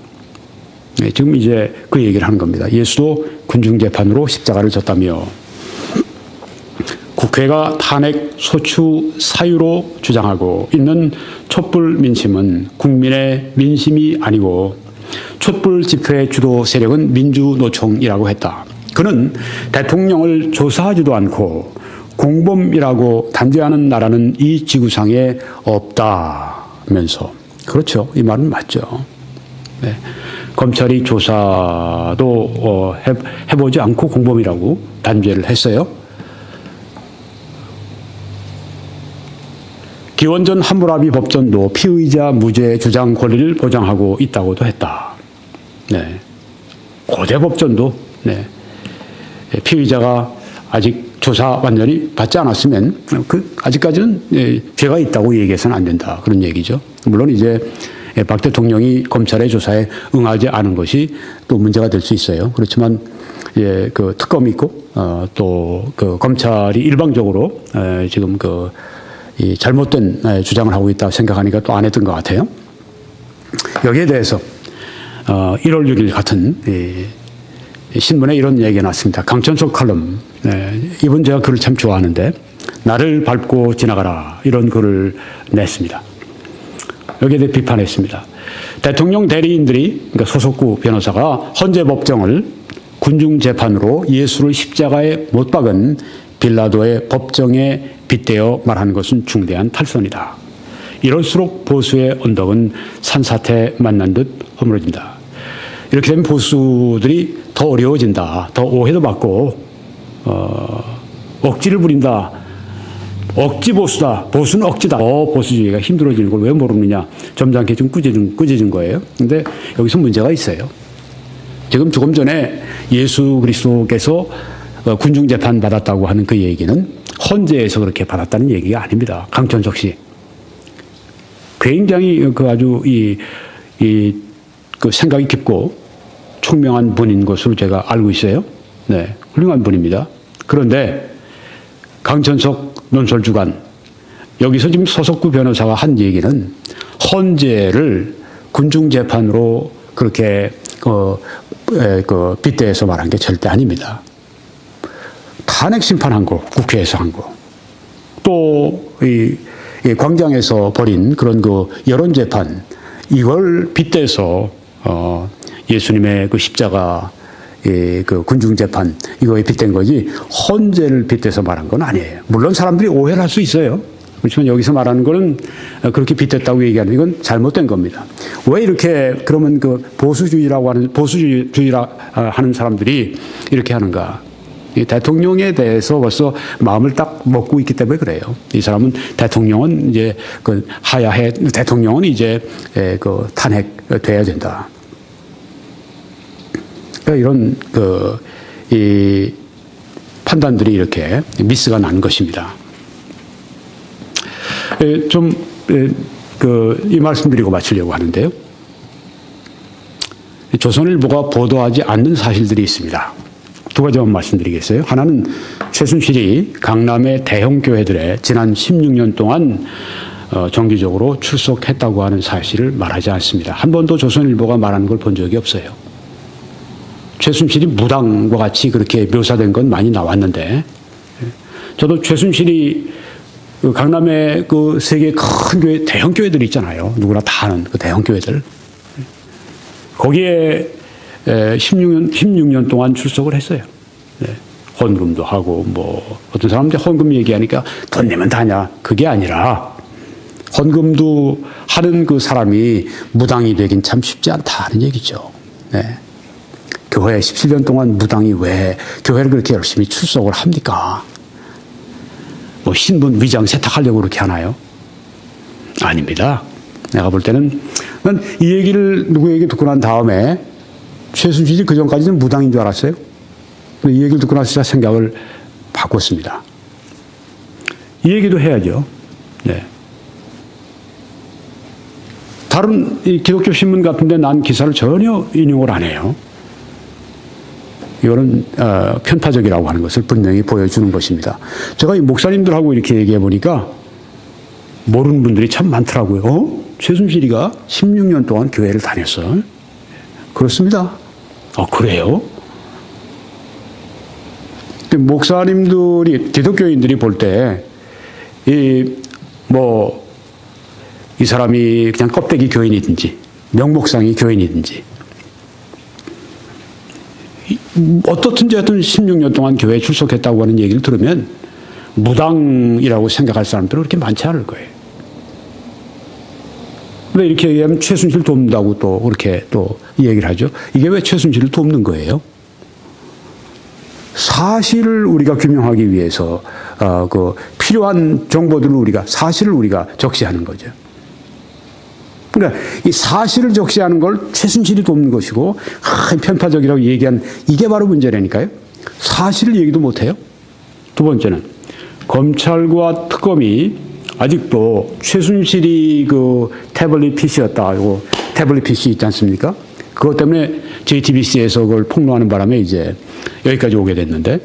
네, 지금 이제 그 얘기를 하는 겁니다. 예수도 군중재판으로 십자가를 졌다며 국회가 탄핵 소추 사유로 주장하고 있는 촛불 민심은 국민의 민심이 아니고 촛불 집회 주도 세력은 민주노총이라고 했다. 그는 대통령을 조사하지도 않고 공범이라고 단죄하는 나라는 이 지구상에 없다면서. 그렇죠. 이 말은 맞죠. 네. 검찰이 조사도 해보지 않고 공범이라고 단죄를 했어요. 기원전 함무라비 법전도 피의자 무죄 주장 권리를 보장하고 있다고도 했다. 네. 고대 법전도, 네. 피의자가 아직 조사 완전히 받지 않았으면 아직까지는 죄가 있다고 얘기해서는 안 된다. 그런 얘기죠. 물론 이제 박 대통령이 검찰의 조사에 응하지 않은 것이 또 문제가 될 수 있어요. 그렇지만 그 특검이 있고 또 그 검찰이 일방적으로 지금 이 잘못된 주장을 하고 있다 생각하니까 또 안 했던 것 같아요. 여기에 대해서 1월 6일 같은 신문에 이런 얘기가 났습니다. 강천석 칼럼. 이분 제가 글을 참 좋아하는데 나를 밟고 지나가라 이런 글을 냈습니다. 여기에 대해 비판했습니다. 대통령 대리인들이, 그러니까 소속구 변호사가 헌재 법정을 군중재판으로 예수를 십자가에 못 박은 빌라도의 법정에 빗대어 말하는 것은 중대한 탈선이다. 이럴수록 보수의 언덕은 산사태 만난 듯 허물어진다. 이렇게 되면 보수들이 더 어려워진다. 더 오해도 받고 억지를 부린다. 억지 보수다. 보수는 억지다. 보수주의가 힘들어지는 걸 왜 모르느냐. 점잖게 좀 꾸짖은 거예요. 근데 여기서 문제가 있어요. 지금 조금 전에 예수 그리스도께서 군중재판 받았다고 하는 그 얘기는 헌재에서 그렇게 받았다는 얘기가 아닙니다. 강천석 씨. 굉장히 아주 그 생각이 깊고 총명한 분인 것으로 제가 알고 있어요. 네. 훌륭한 분입니다. 그런데 강천석 논설주간, 여기서 지금 서석구 변호사가 한 얘기는 헌재를 군중재판으로 그렇게 빗대어서 말한 게 절대 아닙니다. 탄핵 심판한 거, 국회에서 한 거. 또, 이 광장에서 벌인 그런 여론재판, 이걸 빗대서, 예수님의 그 십자가, 그 군중재판, 이거에 빗댄 거지, 헌재를 빗대서 말한 건 아니에요. 물론 사람들이 오해를 할 수 있어요. 그렇지만 여기서 말하는 거는 그렇게 빗댔다고 얘기하는 이건 잘못된 겁니다. 왜 이렇게 그러면 보수주의라 하는 사람들이 이렇게 하는가? 이 대통령에 대해서 벌써 마음을 딱 먹고 있기 때문에 그래요. 이 사람은 대통령은 이제 하야해 대통령은 이제 탄핵돼야 된다. 그러니까 이런 이 판단들이 이렇게 미스가 난 것입니다. 좀 이 말씀드리고 마치려고 하는데요. 조선일보가 보도하지 않는 사실들이 있습니다. 두 가지만 말씀드리겠어요. 하나는 최순실이 강남의 대형 교회들에 지난 16년 동안 정기적으로 출석했다고 하는 사실을 말하지 않습니다. 한 번도 조선일보가 말하는 걸 본 적이 없어요. 최순실이 무당과 같이 그렇게 묘사된 건 많이 나왔는데, 저도 최순실이 강남의 그 세계 큰 교회, 대형 교회들 있잖아요. 누구나 다 아는 그 대형 교회들. 거기에 16년 동안 출석을 했어요. 헌금도 하고, 뭐, 어떤 사람들 헌금 얘기하니까 돈 내면 다냐. 그게 아니라, 헌금도 하는 그 사람이 무당이 되긴 참 쉽지 않다는 얘기죠. 네. 교회 17년 동안 무당이 왜 교회를 그렇게 열심히 출석을 합니까? 뭐 신분 위장 세탁하려고 그렇게 하나요? 아닙니다. 내가 볼 때는 난 이 얘기를 누구에게 듣고 난 다음에 최순실이 그 전까지는 무당인 줄 알았어요. 이 얘기를 듣고 나서 생각을 바꿨습니다. 이 얘기도 해야죠. 네. 다른 기독교 신문 같은데 난 기사를 전혀 인용을 안 해요. 이거는 편파적이라고 하는 것을 분명히 보여주는 것입니다. 제가 이 목사님들하고 이렇게 얘기해 보니까 모르는 분들이 참 많더라고요. 최순실이가 16년 동안 교회를 다녔어. 그렇습니다. 그래요? 목사님들이, 기독교인들이 볼 때, 이 사람이 그냥 껍데기 교인이든지, 명목상의 교인이든지, 어떻든지 하여튼 16년 동안 교회에 출석했다고 하는 얘기를 들으면 무당이라고 생각할 사람들은 그렇게 많지 않을 거예요. 왜 이렇게 얘기하면 최순실 돕는다고 또 그렇게 또 얘기를 하죠? 이게 왜 최순실을 돕는 거예요? 사실을 우리가 규명하기 위해서 그 필요한 정보들을 사실을 우리가 적시하는 거죠. 그러니까 이 사실을 적시하는 걸 최순실이 돕는 것이고 편파적이라고 얘기한 이게 바로 문제라니까요. 사실을 얘기도 못해요. 두 번째는 검찰과 특검이 아직도 최순실이 그 태블릿 PC였다. 이거 태블릿 PC 있지 않습니까? 그것 때문에 JTBC에서 그걸 폭로하는 바람에 이제 여기까지 오게 됐는데,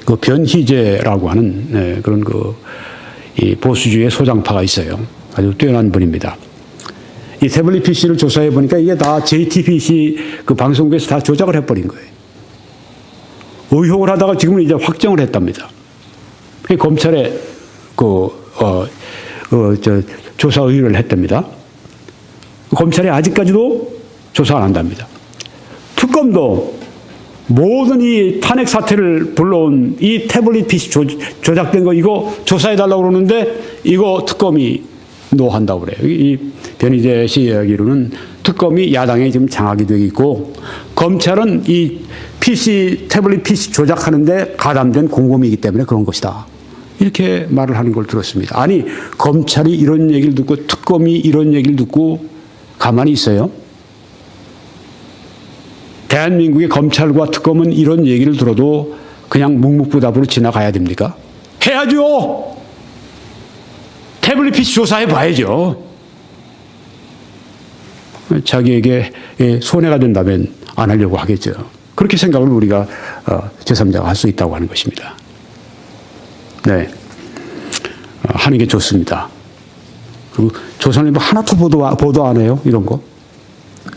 그 변희재라고 하는 그런 이 보수주의 소장파가 있어요. 아주 뛰어난 분입니다. 이 태블릿 PC를 조사해 보니까 이게 다 JTBC 그 방송국에서 다 조작을 해버린 거예요. 의혹을 하다가 지금은 이제 확정을 했답니다. 검찰에 조사 의뢰를 했답니다. 검찰이 아직까지도 조사 안 한답니다. 특검도 모든 이 탄핵 사태를 불러온 이 태블릿 PC 조작된 거 이거 조사해달라고 그러는데 이거 특검이 노한다고 그래요. 이 변희재 씨 이야기로는 특검이 야당에 지금 장악이 되어 있고 검찰은 이 태블릿 PC 조작하는데 가담된 공범이기 때문에 그런 것이다. 이렇게 말을 하는 걸 들었습니다. 아니, 검찰이 이런 얘기를 듣고 특검이 이런 얘기를 듣고 가만히 있어요? 대한민국의 검찰과 특검은 이런 얘기를 들어도 그냥 묵묵부답으로 지나가야 됩니까? 해야죠! 태블릿 PC 조사해 봐야죠. 자기에게 손해가 된다면 안 하려고 하겠죠. 그렇게 생각을 우리가 제3자가 할 수 있다고 하는 것입니다. 네. 하는 게 좋습니다. 그리고 조선일보 하나도 보도 안 해요. 이런 거.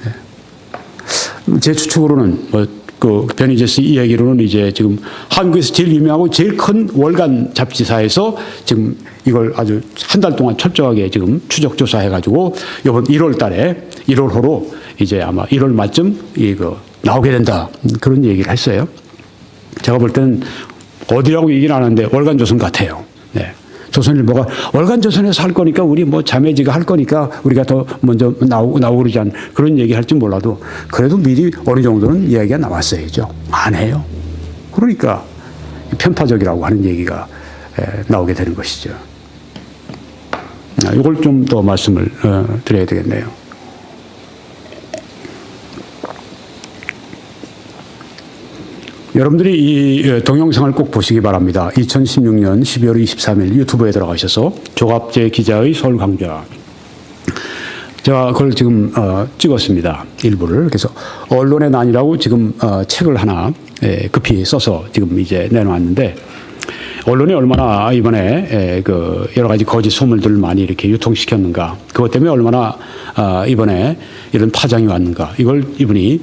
네. 제 추측으로는 그 변희재 씨 이야기로는 이제 지금 한국에서 제일 유명하고 제일 큰 월간 잡지사에서 지금 이걸 아주 한 달 동안 철저하게 지금 추적 조사해가지고 이번 1월 달에 1월호로 이제 아마 1월 말쯤 이거 나오게 된다. 그런 얘기를 했어요. 제가 볼 때는 어디라고 얘기는 안 하는데 월간조선 같아요. 네. 조선일보가 월간조선에서 할 거니까 우리 뭐 자매지가 할 거니까 우리가 더 먼저 나오고 그러지 않 그런 얘기 할지 몰라도 그래도 미리 어느 정도는 이야기가 나왔어야죠. 안 해요. 그러니까 편파적이라고 하는 얘기가 나오게 되는 것이죠. 이걸 좀 더 말씀을 드려야 되겠네요. 여러분들이 이 동영상을 꼭 보시기 바랍니다. 2016년 12월 23일 유튜브에 들어가셔서 조갑재 기자의 서울 강좌. 제가 그걸 지금 찍었습니다. 일부를. 그래서 언론의 난이라고 지금 책을 하나 급히 써서 지금 이제 내놓았는데 언론이 얼마나 이번에 그 여러 가지 거짓 소문들 많이 이렇게 유통시켰는가, 그것 때문에 얼마나 이번에 이런 파장이 왔는가, 이걸 이분이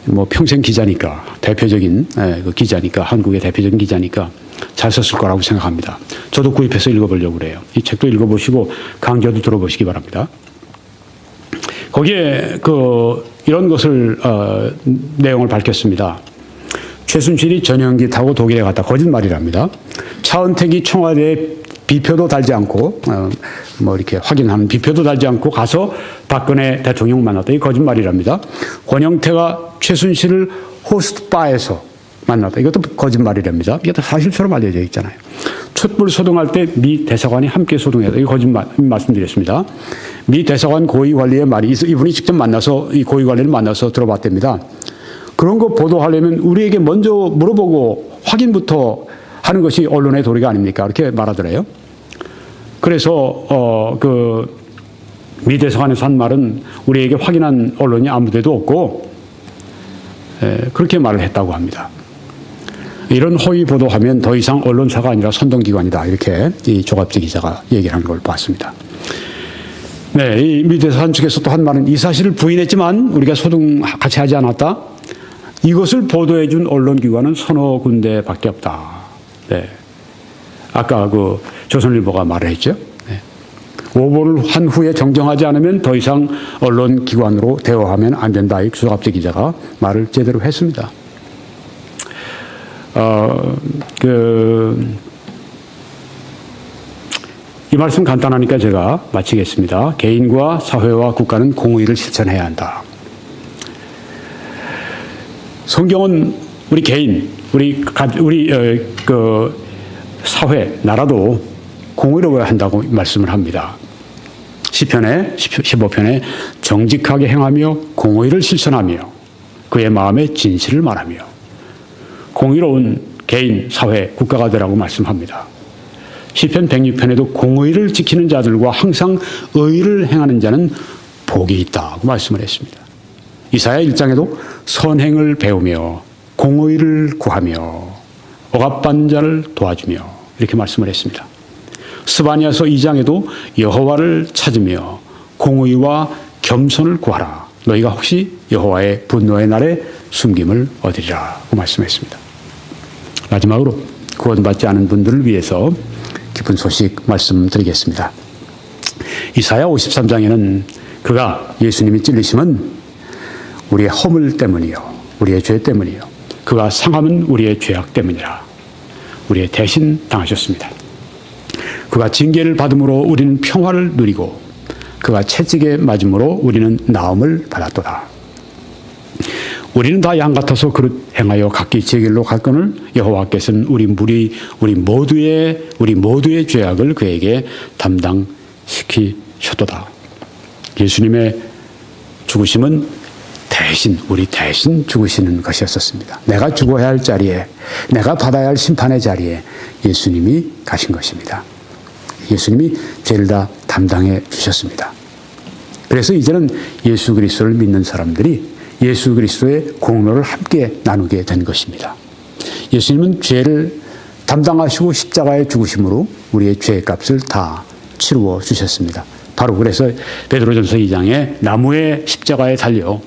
뭐 평생 기자니까, 대표적인 그 기자니까, 한국의 대표적인 기자니까 잘 썼을 거라고 생각합니다. 저도 구입해서 읽어보려고 그래요. 이 책도 읽어보시고 강좌도 들어보시기 바랍니다. 거기에 이런 것을 내용을 밝혔습니다. 최순실이 전용기 타고 독일에 갔다. 거짓말이랍니다. 차은택이 청와대에 비표도 달지 않고 뭐 이렇게 확인하는 비표도 달지 않고 가서 박근혜 대통령 만났다. 이 거짓말이랍니다. 권영태가 최순실을 호스트바에서 만났다. 이것도 거짓말이랍니다. 이게 다 사실처럼 알려져 있잖아요. 촛불 소동할 때 미 대사관이 함께 소동했다. 이거 거짓말 말씀드렸습니다. 미 대사관 고위관리의 말이 이분이 직접 만나서 이 고위관리를 만나서 들어봤답니다. 그런 거 보도하려면 우리에게 먼저 물어보고 확인부터 하는 것이 언론의 도리가 아닙니까? 이렇게 말하더래요. 그래서 미 대사관에서 한 말은 우리에게 확인한 언론이 아무데도 없고 그렇게 말을 했다고 합니다. 이런 허위 보도하면 더 이상 언론사가 아니라 선동기관이다. 이렇게 이 조갑재 기자가 얘기를 한 걸 봤습니다. 네, 이 미 대사관 측에서 또 한 말은 이 사실을 부인했지만 우리가 소동 같이 하지 않았다. 이것을 보도해 준 언론기관은 서너 군데밖에 없다. 네. 아까 조선일보가 말을 했죠. 네. 오보를 한 후에 정정하지 않으면 더 이상 언론기관으로 대화하면 안 된다. 이 조갑재 기자가 말을 제대로 했습니다. 이 말씀 간단하니까 제가 마치겠습니다. 개인과 사회와 국가는 공의를 실천해야 한다. 성경은 우리 개인, 우리 사회, 나라도 공의로워야 한다고 말씀을 합니다. 시편에 15편에 정직하게 행하며 공의를 실천하며 그의 마음에 진실을 말하며 공의로운 개인, 사회, 국가가 되라고 말씀합니다. 시편 106편에도 공의를 지키는 자들과 항상 의를 행하는 자는 복이 있다고 말씀을 했습니다. 이사야 1장에도 선행을 배우며 공의를 구하며 억압받는 자를 도와주며 이렇게 말씀을 했습니다. 스바냐서 2장에도 여호와를 찾으며 공의와 겸손을 구하라. 너희가 혹시 여호와의 분노의 날에 숨김을 얻으리라고 말씀했습니다. 마지막으로 구원받지 않은 분들을 위해서 기쁜 소식 말씀드리겠습니다. 이사야 53장에는 그가 예수님이 찔리심은 우리의 허물 때문이요 우리의 죄 때문이요 그가 상함은 우리의 죄악 때문이라. 우리의 대신 당하셨습니다. 그가 징계를 받음으로 우리는 평화를 누리고 그가 채찍에 맞음으로 우리는 나음을 받았도다. 우리는 다 양 같아서 그릇 행하여 각기 제 길로 갔거늘 여호와께서는 우리 모두의 죄악을 그에게 담당시키셨도다. 예수님의 죽으심은 우리 대신 죽으시는 것이었었습니다. 내가 죽어야 할 자리에, 내가 받아야 할 심판의 자리에 예수님이 가신 것입니다. 예수님이 죄를 다 담당해 주셨습니다. 그래서 이제는 예수 그리스도를 믿는 사람들이 예수 그리스도의 공로를 함께 나누게 된 것입니다. 예수님은 죄를 담당하시고 십자가에 죽으심으로 우리의 죄의 값을 다 치루어 주셨습니다. 바로 그래서 베드로전서 2장에 나무의 십자가에 달려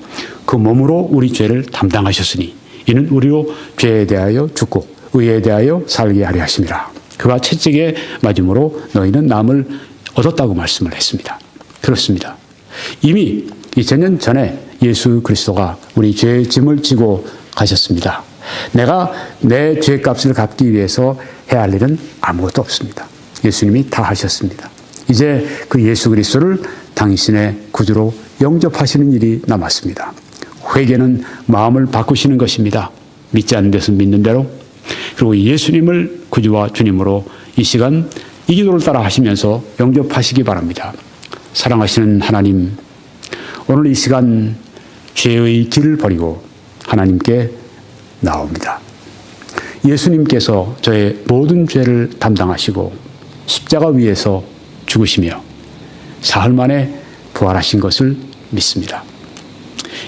그 몸으로 우리 죄를 담당하셨으니 이는 우리로 죄에 대하여 죽고 의에 대하여 살게 하려 하심이라. 그가 채찍에 맞음으로 너희는 남을 얻었다고 말씀을 했습니다. 그렇습니다. 이미 2000년 전에 예수 그리스도가 우리 죄의 짐을 지고 가셨습니다. 내가 내 죄값을 갚기 위해서 해야 할 일은 아무것도 없습니다. 예수님이 다 하셨습니다. 이제 그 예수 그리스도를 당신의 구주로 영접하시는 일이 남았습니다. 회개는 마음을 바꾸시는 것입니다. 믿지 않는 데서 믿는 대로. 그리고 예수님을 구주와 주님으로 이 시간 이 기도를 따라 하시면서 영접하시기 바랍니다. 사랑하시는 하나님, 오늘 이 시간 죄의 길을 버리고 하나님께 나옵니다. 예수님께서 저의 모든 죄를 담당하시고 십자가 위에서 죽으시며 사흘 만에 부활하신 것을 믿습니다.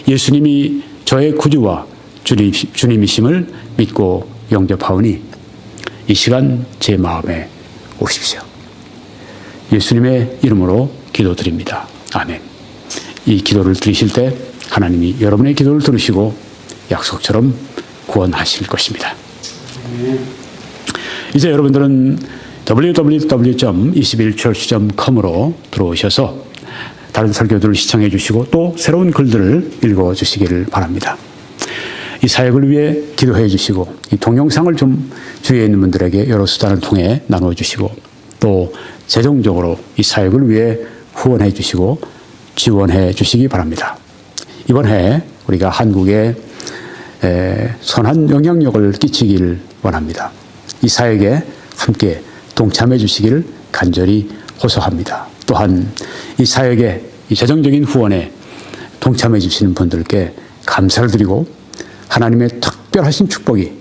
예수님이 저의 구주와 주님이심을 믿고 영접하오니 이 시간 제 마음에 오십시오. 예수님의 이름으로 기도드립니다. 아멘. 이 기도를 드리실 때 하나님이 여러분의 기도를 들으시고 약속처럼 구원하실 것입니다. 이제 여러분들은 www.21church.com으로 들어오셔서 다른 설교들을 시청해 주시고 또 새로운 글들을 읽어 주시기를 바랍니다. 이 사역을 위해 기도해 주시고 이 동영상을 좀 주위에 있는 분들에게 여러 수단을 통해 나눠 주시고 또 재정적으로 이 사역을 위해 후원해 주시고 지원해 주시기 바랍니다. 이번 해 우리가 한국에 선한 영향력을 끼치길 원합니다. 이 사역에 함께 동참해 주시기를 간절히 호소합니다. 또한 이 사역에 이 재정적인 후원에 동참해 주시는 분들께 감사를 드리고 하나님의 특별하신 축복이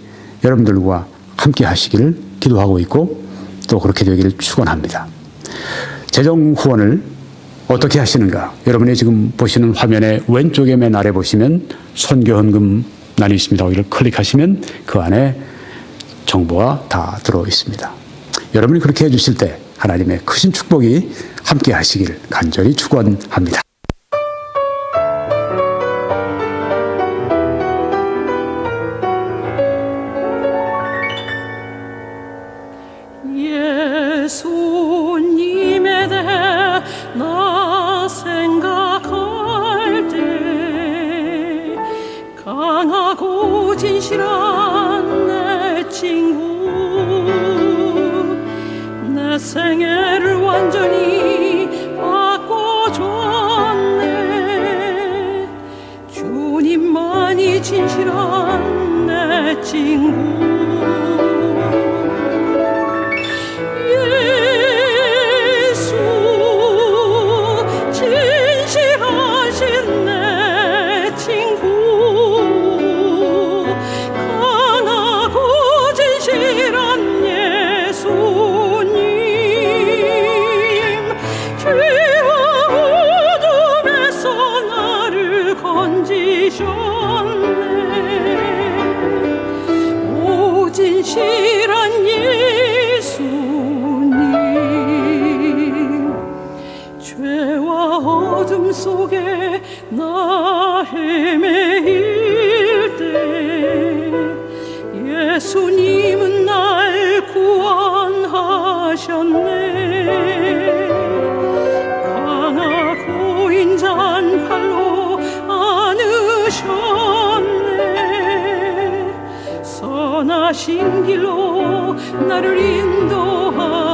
여러분들과 함께 하시기를 기도하고 있고 또 그렇게 되기를 축원합니다. 재정 후원을 어떻게 하시는가? 여러분이 지금 보시는 화면의 왼쪽에 맨 아래 보시면 선교헌금 란이 있습니다. 거기를 클릭하시면 그 안에 정보가 다 들어 있습니다. 여러분이 그렇게 해주실 때 하나님의 크신 축복이 함께 하시길 간절히 축원합니다. 예수님에 대해 나 생각할 때 강하고 진실한 내 친구 내 생애를 완전히 바꿔줬네. 주님만이 진실한 내 친구 진실한 예수님 죄와 어둠 속에 나 헤매일 때 예수님은 날 구원하셨네. 강하고 인자한 팔로 안으셨네. 선하신 길로 나를 인도하셨네.